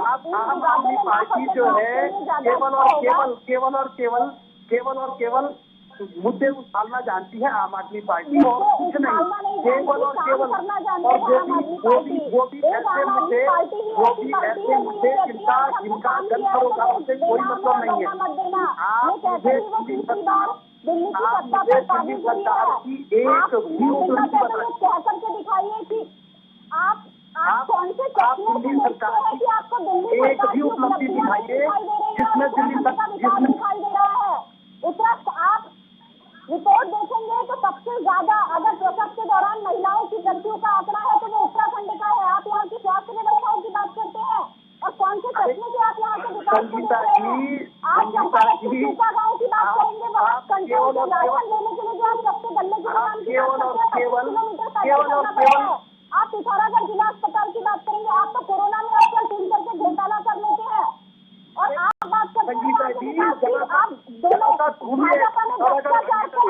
आप आम आदमी पार्टी जो है केवल और केवल मुद्दे उछालना जानती है आम आदमी पार्टी, और कुछ नहीं, केवल और केवल, और वो भी ऐसे मुद्दे जिनका जन सरोकार से कोई मतलब नहीं है। आप मुझे दिल्ली सरकार की एक भी उपलब्धि कह करके दिखाइए कि आप कौन से दिल्ली सरकार की आपको दिल्ली एक भी उपलब्धि दिखाइए जिसमें दिल्ली सरकार दिखाई दे रहा है। उत्तराखंड आप रिपोर्ट देखेंगे तो सबसे ज्यादा अगर प्रसव के दौरान महिलाओं की मृत्यु का आंकड़ा है तो वो उत्तराखंड का है। आप यहाँ की स्वास्थ्य व्यवस्थाओं की बात करते हैं और कौन से सपने से आप यहाँ से विकास कर रहे हैं। आप चंपावत गाँव की बात करेंगे, वहाँ कंट्रोल से राशन लेने के लिए जो आप सबसे गले की दुकान की बात करते हैं, 25 किलोमीटर पैदल चलना पड़ता है। आप पिथौरागढ़ जिला अस्पताल की बात करेंगे, आप तो कोरोना में आजकल टीम करके घोटाला कर लेते हैं और आप बात करते हैं आप दोनों भाजपा ने भ्रष्टाचार को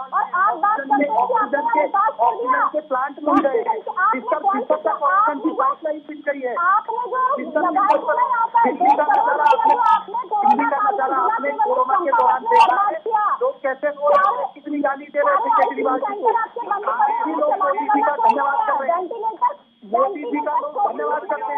और आप बात करते हैं कि आपने विकास कर दिया, प्लांट बन गए, आपने जो आपने कोरोना के दौरान देखा है लोग कैसे कितनी गाली दे रहे थे केजरीवाल जी को। मोदी जी का धन्यवाद कर रहे हैं, मोदी जी का लोग धन्यवाद करते हैं।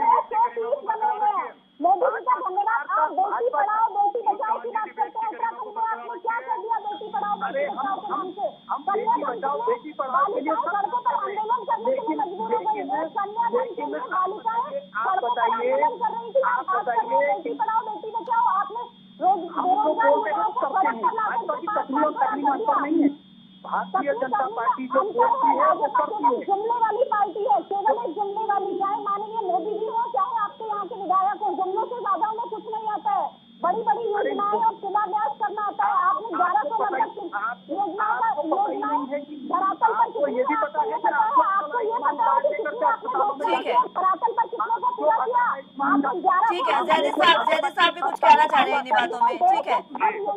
मोदी जी का धन्यवाद। आप बेटी पढ़ाओ बेटी बचाओ की बात करते हैं, उत्तराखंड में आपने क्या कर दिया बेटी पढ़ाओ बेटी बचाओ के नाम से? हम बेटी बचाओ बेटी पढ़ाओ के लिए सड़कों पर आंदोलन करने के लिए मजबूर हो गई है। कन्यादान के लिए बालिकाएं सड़कों पर आंदोलन कर रही थी। आप बात कर रहे हैं बेटी पढ़ाओ बेटी बचाओ, आपने बेरोजगार युवाओं को सड़क पर लाकर नहीं है। भारतीय जनता पार्टी जो बोलती है वो करती है। जुमले वाली पार्टी है, केवल एक जुमले वाली, चाहे माननीय मोदी जी हो चाहे आपके यहाँ के विधायक हो, जुमलों से ज्यादा उन्हें कुछ नहीं आता है। बड़ी बड़ी योजनाएं और शिलान्यास करना आता है। आपने 1100 योजनाएं धरातल पर आपको ये पता है आपको ये पता है कि धरातल पर कितने को पूरा किया। ठीक है जैदी साहब भी कुछ कहना चाह रहे हैं इन बातों में।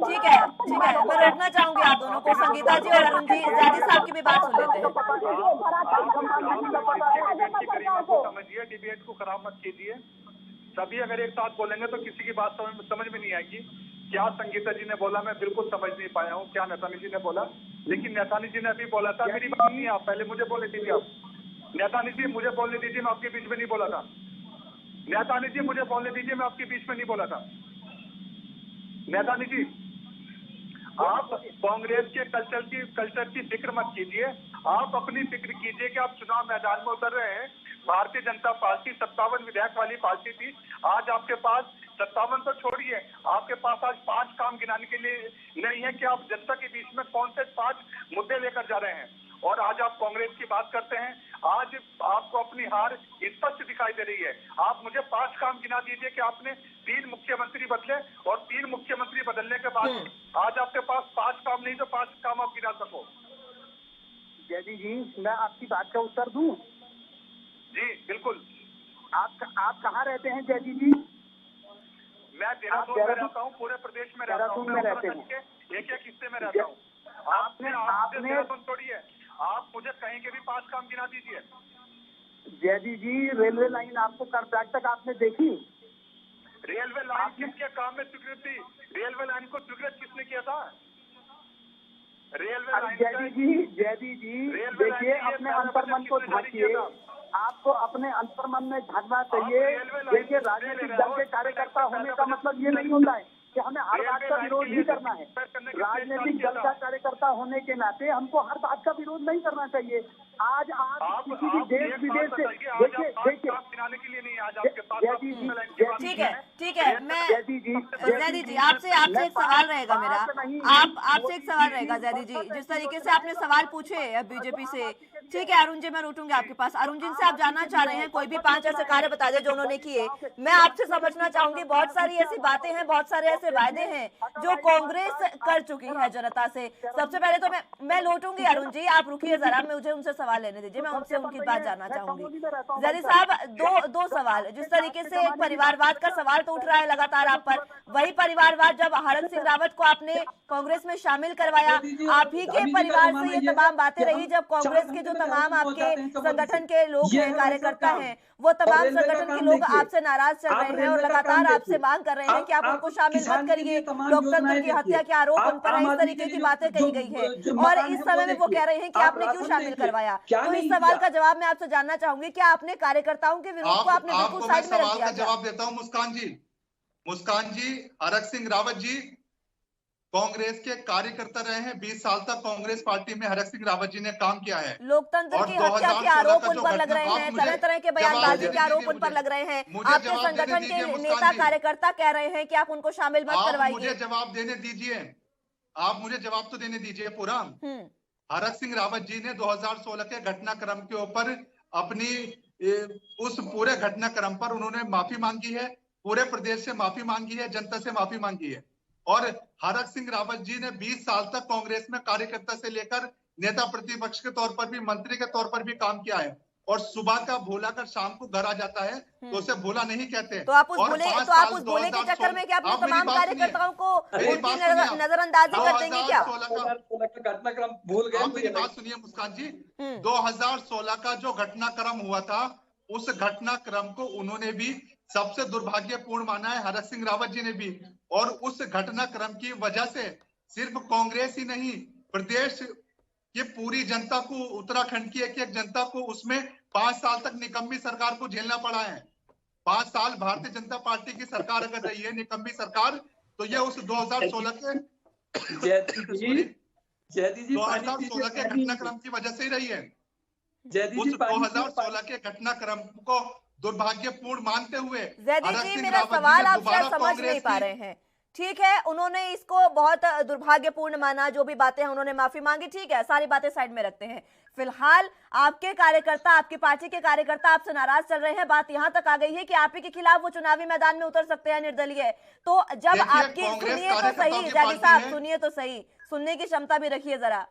ठीक है मैं रोकना चाहूंगी आप दोनों को। संगीता जी और अरुण जी, जैदी साहब की भी बात सुन लेते हैं। समझिए, डिबेट को खराब मत कीजिए। सभी अगर एक साथ बोलेंगे तो किसी की बात समझ में नहीं आएगी। क्या संगीता जी ने बोला मैं बिल्कुल समझ नहीं पाया हूँ, क्या नेतानी जी ने बोला, लेकिन नेतानी जी ने अभी बोला था। मेरी बात नहीं, आप पहले मुझे बोलने दीजिए। आप नेतानी जी मुझे बोलने दीजिए, मैं आपके बीच में नहीं बोला था। नेतानी जी मुझे बोलने दीजिए, मैं आपके बीच में नहीं बोला था। नेतानी जी आप कांग्रेस के कल्चर की फिक्र मत कीजिए, आप अपनी फिक्र कीजिए कि आप चुनाव मैदान में उतर रहे हैं। भारतीय जनता पार्टी 57 विधायक वाली पार्टी थी, आज आपके पास 57 तो छोड़िए, आपके पास आज 5 काम गिनाने के लिए नहीं है कि आप जनता के बीच में कौन से 5 मुद्दे लेकर जा रहे हैं। और आज आप कांग्रेस की बात करते हैं, आज आपको अपनी हार स्पष्ट दिखाई दे रही है। आप मुझे 5 काम गिना दीजिए कि आपने 3 मुख्यमंत्री बदले और 3 मुख्यमंत्री बदलने के बाद आज आपके पास 5 काम नहीं तो 5 काम आप गिना सको। जैदी जी मैं आपकी बात का उत्तर दूं? जी बिल्कुल। आप कहाँ रहते हैं जैदी जी? मैं देहरादून में रहता हूँ, पूरे प्रदेश में रहता हूँ, एक हिस्से में रहता हूँ। आपने देहरादून छोड़ी है, आप मुझे कहीं के भी 5 काम गिना दीजिए। जैदी जी रेलवे लाइन आपको कर्नाटक तक आपने देखी? रेलवे लाइन किसके काम में स्वीकृत थी? रेलवे लाइन को स्वीकृत किसने किया था? रेलवे लाइन जैदी जी देखिए अपने अंतर्मन को झांकिए, आपको अपने अंतर्मन में झांकना चाहिए। देखिए राजनीतिक दल के कार्यकर्ता होने का मतलब ये नहीं होता है कि हमें हर बात का विरोध ही करना है। राजनीतिक दल का कार्यकर्ता होने के नाते हमको हर बात का विरोध नहीं करना चाहिए। आज आप किसी भी देश विदेश से देखिए ठीक है मैं जैदी जी आपसे एक सवाल रहेगा मेरा, आपसे एक सवाल रहेगा जैदी जी, जिस तरीके से आपने सवाल पूछे बीजेपी से। ठीक है अरुण जी मैं लौटूंगी आपके पास। अरुण जी से आप जानना चाह रहे हैं कोई भी 5 ऐसे कार्य बता दे जो उन्होंने किए। मैं आपसे समझना चाहूंगी बहुत सारी ऐसी बातें हैं, बहुत सारे ऐसे वायदे हैं जो कांग्रेस कर चुकी है जनता से। सबसे पहले तो मैं लौटूंगी अरुण जी, आप रुकिए जरा, मुझे उनसे सवाल लेने दीजिए, मैं उनसे उनकी बात जानना चाहूंगी। जैदी साहब, दो सवाल। जिस तरीके से एक परिवारवाद का सवाल तो उठ रहा है लगातार आप पर, वही परिवारवाद जब हरक सिंह रावत को आपने कांग्रेस में शामिल करवाया, आप ही के परिवार से ये तमाम बातें रही, जब कांग्रेस के जो तमाम आपके संगठन के लोग हैं, कार्यकर्ता हैं, वो तमाम संगठन के लोग आपसे नाराज चल रहे हैं और लगातार आपसे मांग कर रहे हैं कि आप उनको शामिल मत करिए, लोकतंत्र की हत्या के आरोप उन पर है, इस तरीके की बातें कही गई है। और इस समय में वो कह रहे हैं कि आपने क्यों शामिल करवाया। तो इस सवाल का जवाब मैं आपसे जानना चाहूंगी, क्या आपने कार्यकर्ताओं के विरोध को आपने बिल्कुल साइड में रख दिया? जवाब देता हूँ मुस्कान जी, हरक सिंह रावत जी कांग्रेस के कार्यकर्ता रहे हैं। 20 साल तक कांग्रेस पार्टी में हरक सिंह रावत जी ने काम किया है। लोकतंत्र की हत्या के आरोप उन पर लग रहे हैं, तरह तरह के बयानबाजी के आरोप उन पर लग रहे हैं। आपके संगठन के नेता कार्यकर्ता कह रहे हैं कि आप उनको शामिल मत करवाइए। मुझे जवाब देने दीजिए, आप मुझे जवाब तो देने दीजिए पूरा। हरक सिंह रावत जी ने 2016 के घटनाक्रम के ऊपर अपनी उस पूरे घटनाक्रम पर उन्होंने माफी मांगी है, पूरे प्रदेश से माफी मांगी है, जनता से माफी मांगी है। और हरक सिंह रावत जी ने 20 साल तक कांग्रेस में कार्यकर्ता से लेकर नेता प्रतिपक्ष के तौर पर भी, मंत्री के तौर पर भी काम किया है। और सुबह का भोला कर शाम को घर आ जाता है तो उसे भोला नहीं कहते। तो आप उस भोले के चक्कर में क्या अपने तमाम कार्यकर्ताओं को नजरअंदाजी कर देंगे क्या? घटनाक्रम भूल गए। मेरी बात सुनिए मुस्कान जी, 2016 का जो घटनाक्रम हुआ था, उस घटनाक्रम को उन्होंने भी सबसे दुर्भाग्यपूर्ण माना है, हरक सिंह रावत जी ने भी। और उस घटनाक्रम की वजह से सिर्फ कांग्रेस ही नहीं, प्रदेश की पूरी जनता को, उत्तराखंड की एक एक जनता को उसमें 5 साल तक निकम्मी सरकार को झेलना पड़ा है। 5 साल भारतीय जनता पार्टी की सरकार अगर रही है निकम्मी सरकार, तो यह उस 2016 के 2016 के घटनाक्रम की वजह से ही रही है। उस 2016 के घटनाक्रम को दुर्भाग्यपूर्ण मानते हुए जैदी जी, मेरा सवाल आप शायद समझ नहीं पा रहे हैं। ठीक है, उन्होंने इसको बहुत दुर्भाग्यपूर्ण माना, जो भी बातें हैं उन्होंने माफी मांगी, ठीक है, सारी बातें साइड में रखते हैं। फिलहाल आपके कार्यकर्ता, आपकी पार्टी के कार्यकर्ता आपसे नाराज चल रहे हैं। बात यहां तक आ गई है कि आप ही के खिलाफ वो चुनावी मैदान में उतर सकते हैं निर्दलीय। तो जब आपकी, सुनिए तो सही जैदी साहब, सुनिए तो सही, सुनने की क्षमता भी रखिए जरा।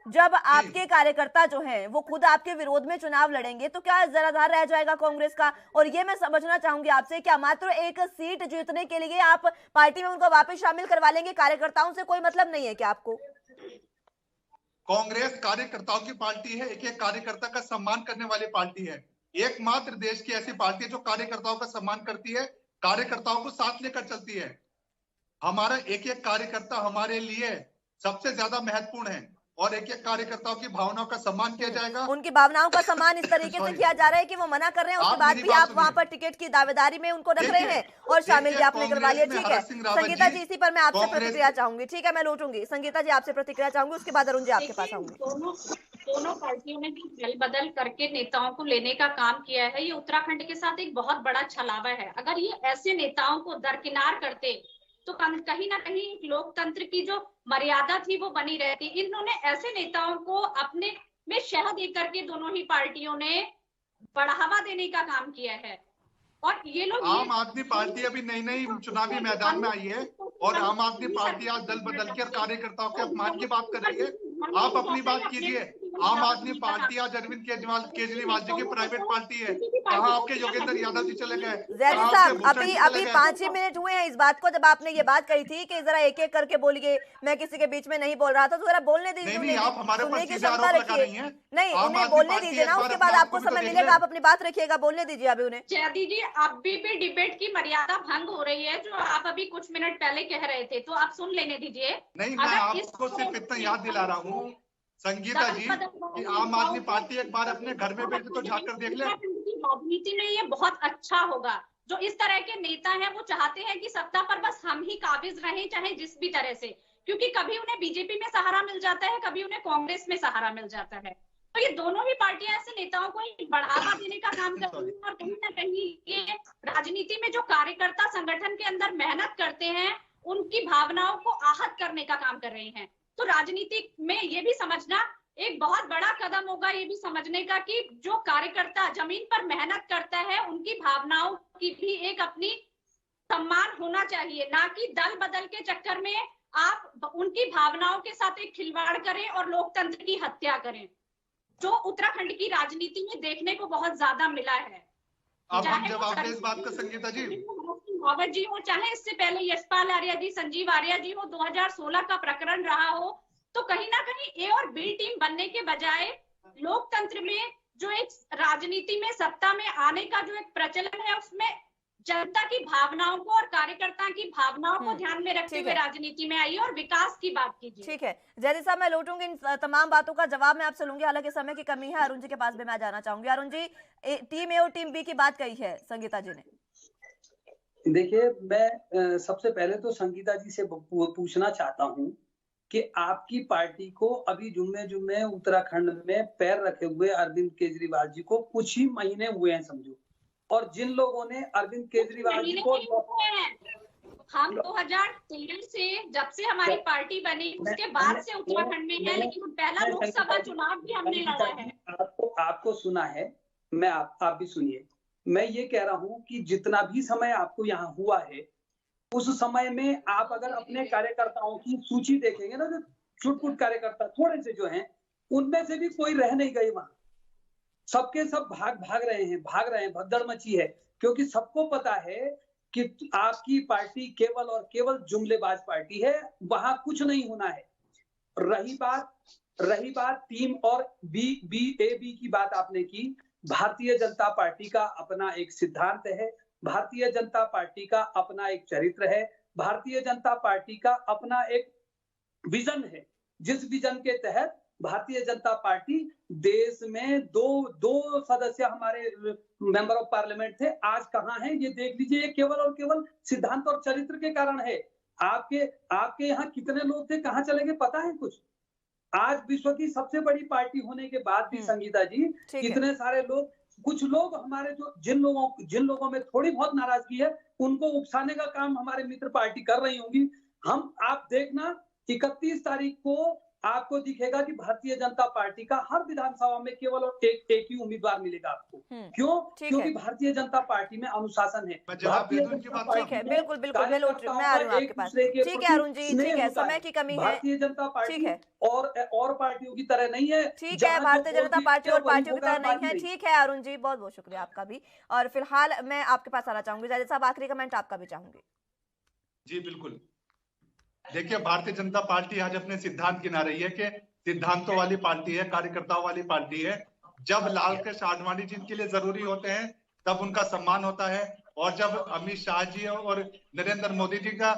जब आपके कार्यकर्ता जो हैं वो खुद आपके विरोध में चुनाव लड़ेंगे तो क्या जनाधार रह जाएगा कांग्रेस का? और ये मैं समझना चाहूंगी आपसे, क्या मात्र एक सीट जीतने के लिए आप पार्टी में उनको वापस शामिल करवा लेंगे? कार्यकर्ताओं से कोई मतलब नहीं है क्या आपको? कांग्रेस कार्यकर्ताओं की पार्टी है, एक एक कार्यकर्ता का सम्मान करने वाली पार्टी है। एकमात्र देश की ऐसी पार्टी है जो कार्यकर्ताओं का सम्मान करती है, कार्यकर्ताओं को साथ लेकर चलती है। हमारा एक एक कार्यकर्ता हमारे लिए सबसे ज्यादा महत्वपूर्ण है और एक एक कार्यकर्ताओं की भावनाओं का सम्मान किया जाएगा। उनकी भावनाओं का सम्मान इस तरीके से किया जा रहा है कि वो मना कर रहे हैं, उसके बाद भी आप वहां पर टिकट की दावेदारी में उनको रख रहे हैं और शामिल भी आपने करवा लिया। ठीक है संगीता जी, इसी पर मैं आपसे प्रतिक्रिया चाहूंगी। ठीक है, मैं लौटूंगी। संगीता जी आपसे प्रतिक्रिया चाहूंगी, उसके बाद अरुण जी आपके पास आऊंगी। दोनों पार्टियों ने भी दल बदल करके नेताओं को लेने का काम किया है। ये उत्तराखंड के साथ एक बहुत बड़ा छलावा है। अगर ये ऐसे नेताओं को दरकिनार करते तो कहीं ना कहीं लोकतंत्र की जो मर्यादा थी वो बनी रहती। इन्होंने ऐसे नेताओं को अपने में शह दे करके दोनों ही पार्टियों ने बढ़ावा देने का काम किया है। और ये लोग, आम आदमी पार्टी अभी नई नई चुनावी मैदान में आई है और आम आदमी पार्टी आज दल बदल के कार्यकर्ताओं के अपमान की बात कर रही है। आप अपनी बात कीजिए। आम आदमी पार्टी आज अरविंद केजरीवाल जी की प्राइवेट पार्टी है। कहाँ आपके योगेंद्र यादव जी चले गए? जैदी साहब, अभी 5 ही मिनट हुए हैं इस बात को, जब आपने ये बात कही थी कि जरा एक एक करके बोलिए, मैं किसी के बीच में नहीं बोल रहा था, तो जरा बोलने दीजिए। नहीं, आप हमारे सुनने की क्षमता रखिए। नहीं, उन्हें बोलने दीजिए ना, उसके बाद आपको समय मिलेगा, आप अपनी बात रखिएगा, बोलने दीजिए अभी उन्हें। जैदी जी, अभी भी डिबेट की मर्यादा भंग हो रही है, जो आप अभी कुछ मिनट पहले कह रहे थे, तो आप सुन लेने दीजिए। नहीं, मैं आपको सिर्फ इतना याद दिला रहा हूँ संगीता जी कि आम आदमी पार्टी एक बार अपने घर में बैठे तो झाँक कर देख ले। राजनीति में ये बहुत अच्छा होगा। जो इस तरह के नेता हैं वो चाहते हैं कि सत्ता पर बस हम ही काबिज रहें, चाहे जिस भी तरह से, क्योंकि कभी उन्हें बीजेपी में सहारा मिल जाता है, कभी उन्हें कांग्रेस में सहारा मिल जाता है। तो ये दोनों ही पार्टियां ऐसे नेताओं को बढ़ावा देने का काम कर रही है और कहीं ना कहीं ये राजनीति में जो कार्यकर्ता संगठन के अंदर मेहनत करते हैं उनकी भावनाओं को आहत करने का काम कर रहे हैं। तो राजनीति में ये भी समझना एक बहुत बड़ा कदम होगा, ये भी समझने का कि जो कार्यकर्ता जमीन पर मेहनत करता है उनकी भावनाओं की भी एक अपनी सम्मान होना चाहिए, ना कि दल बदल के चक्कर में आप उनकी भावनाओं के साथ एक खिलवाड़ करें और लोकतंत्र की हत्या करें। जो उत्तराखंड की राजनीति में देखने को बहुत ज्यादा मिला है। अब हम जवाब दें इस बात का संगीता जी। रावत जी हो, चाहे इससे पहले यशपाल आर्या जी, संजीव आर्या जी हो, 2016 का प्रकरण रहा हो, तो कहीं ना कहीं ए और बी टीम बनने के बजाय लोकतंत्र में जो एक राजनीति में सत्ता में आने का जो एक प्रचलन है, उसमें जनता की भावनाओं को और कार्यकर्ता की भावनाओं को ध्यान में रखते हुए राजनीति में आइए और विकास की बात कीजिए। ठीक है जयदीप साहब, मैं लौटूंगी इन तमाम बातों का जवाब मैं आपसे लूंगी, हालांकि समय की कमी है। अरुण जी के पास भी मैं जाना चाहूंगी। अरुण जी, टीम ए और टीम बी की बात कही है संगीता जी ने। देखिए, मैं सबसे पहले तो संगीता जी से पूछना चाहता हूं कि आपकी पार्टी को अभी जुम्मे उत्तराखंड में पैर रखे हुए अरविंद केजरीवाल जी को कुछ ही महीने हुए हैं समझो, और जिन लोगों ने अरविंद केजरीवाल जी को हम 2013 से जब से हमारी पार्टी बनी उसके बाद से उत्तराखंड में है, लेकिन पहला लोकसभा चुनाव भी हमने लड़ा है। आपको सुना है, मैं आप भी सुनिए। मैं ये कह रहा हूं कि जितना भी समय आपको यहाँ हुआ है, उस समय में आप अगर अपने कार्यकर्ताओं की सूची देखेंगे ना, जो छुटपुट कार्यकर्ता थोड़े से जो हैं, उनमें से भी कोई रह नहीं गए वहां। सबके सब भाग रहे हैं, भगदड़ मची है, क्योंकि सबको पता है कि आपकी पार्टी केवल और केवल जुमलेबाज पार्टी है, वहां कुछ नहीं होना है। रही बात टीम और बी की बात आपने की। भारतीय जनता पार्टी का अपना एक सिद्धांत है, भारतीय जनता पार्टी का अपना एक चरित्र है, भारतीय जनता पार्टी का अपना एक विजन है, जिस विजन के तहत भारतीय जनता पार्टी देश में दो सदस्य हमारे मेंबर ऑफ पार्लियामेंट थे, आज कहां हैं ये देख लीजिए। ये केवल और केवल सिद्धांत और चरित्र के कारण है। आपके यहाँ कितने लोग थे, कहां चले गए, पता है कुछ? आज विश्व की सबसे बड़ी पार्टी होने के बाद भी संगीता जी, इतने सारे लोग, कुछ लोग हमारे जिन लोगों में थोड़ी बहुत नाराजगी है, उनको उकसाने का काम हमारे मित्र पार्टी कर रही होंगी। आप देखना 31 तारीख को आपको दिखेगा कि भारतीय जनता पार्टी का हर विधानसभा में केवल और एक ही उम्मीदवार मिलेगा आपको। क्यों? क्योंकि भारतीय जनता पार्टी में अनुशासन है। ठीक है, बिल्कुल मैं आ रही हूँ आपके पास। ठीक है अरुण जी, ठीक है, समय की कमी है। भारतीय जनता पार्टी और पार्टियों की तरह नहीं है। ठीक है, भारतीय जनता पार्टी और पार्टियों की तरह नहीं है। ठीक है अरुण जी, बहुत बहुत शुक्रिया आपका भी। और फिलहाल मैं आपके पास आना चाहूंगी जयदीप साहब, आखिरी कमेंट आपका भी चाहूंगी। जी बिल्कुल, देखिए भारतीय जनता पार्टी आज अपने सिद्धांत गिना रही है कि सिद्धांतों वाली पार्टी है, कार्यकर्ताओं वाली पार्टी है। जब लालकृष्ण आडवाणी जी के लिए जरूरी होते हैं तब उनका सम्मान होता है, और जब अमित शाह जी और नरेंद्र मोदी जी का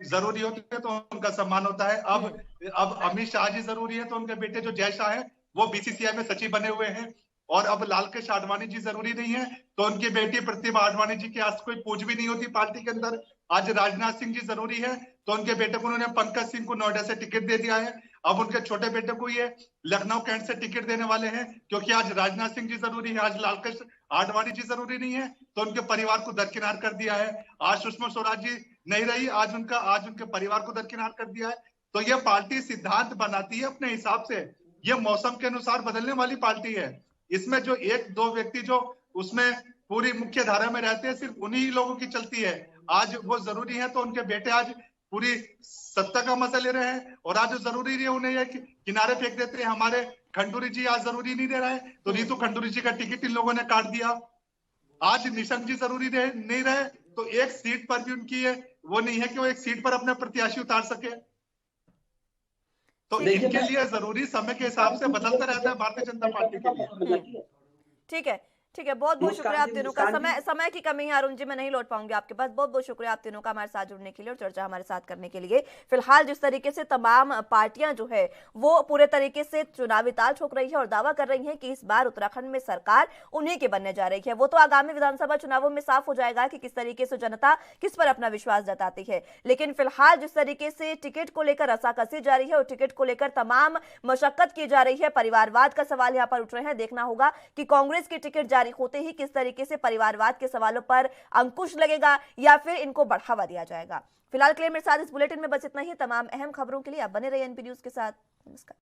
जरूरी होते हैं तो उनका सम्मान होता है। अब अमित शाह जी जरूरी है तो उनके बेटे जो जय शाह है वो बीसीसीआई में सचिव बने हुए हैं, और अब लालकृष्ण आडवाणी जी जरूरी नहीं है तो उनकी बेटी प्रतिभा आडवाणी जी की आज कोई पूछ भी नहीं होती पार्टी के अंदर। आज राजनाथ सिंह जी जरूरी है तो उनके बेटे को उन्होंने पंकज सिंह को नोएडा से टिकट दे दिया है। अब उनके छोटे बेटे को ये लखनऊ कैंट से टिकट देने वाले हैं, क्योंकि आज राजनाथ सिंह जी जरूरी है, आज लालकृष्ण आडवाणी जी जरूरी नहीं है तो उनके परिवार को दरकिनार कर दिया है। आज सुषमा स्वराज जी नहीं रही, आज उनके परिवार को दरकिनार कर दिया है। तो ये पार्टी सिद्धांत बनाती है अपने हिसाब से, ये मौसम के अनुसार बदलने वाली पार्टी है। इसमें जो एक दो व्यक्ति जो उसमें पूरी मुख्य धारा में रहते हैं, सिर्फ उन्हीं लोगों की चलती है। आज वो जरूरी है तो उनके बेटे आज पूरी सत्ता का मजा ले रहे हैं, और आज जरूरी नहीं उन्हें ये किनारे फेंक देते हैं। हमारे खंडूरी जी आज जरूरी नहीं दे रहे हैं तो रीतू खंडूरी जी का टिकट इन लोगों ने काट दिया। आज निशंक जी जरूरी नहीं रहे तो एक सीट पर भी उनकी है वो नहीं है कि वो एक सीट पर अपने प्रत्याशी उतार सके। तो इनके लिए जरूरी समय के हिसाब से बदलता रहता है भारतीय जनता पार्टी के लिए। ठीक है, बहुत बहुत शुक्रिया आप तीनों का। समय की कमी है अरुण जी, मैं नहीं लौट पाऊंगी आपके पास। बहुत बहुत शुक्रिया आप तीनों का हमारे साथ जुड़ने के लिए और चर्चा हमारे साथ करने के लिए। फिलहाल जिस तरीके से तमाम पार्टियां जो है वो पूरे तरीके से चुनावी ताल ठोक रही है और दावा कर रही है कि इस बार उत्तराखंड में सरकार उन्हीं की बनने जा रही है, वो तो आगामी विधानसभा चुनावों में साफ हो जाएगा कि किस तरीके से जनता किस पर अपना विश्वास जताती है। लेकिन फिलहाल जिस तरीके से टिकट को लेकर रसाकसी जारी है और टिकट को लेकर तमाम मशक्कत की जा रही है, परिवारवाद का सवाल यहाँ पर उठ रहे हैं। देखना होगा कि कांग्रेस की टिकट जारी होते ही किस तरीके से परिवारवाद के सवालों पर अंकुश लगेगा या फिर इनको बढ़ावा दिया जाएगा। फिलहाल के लिए मेरे साथ इस बुलेटिन में बस इतना ही। तमाम अहम खबरों के लिए आप बने रहिए एनपी न्यूज के साथ। नमस्कार।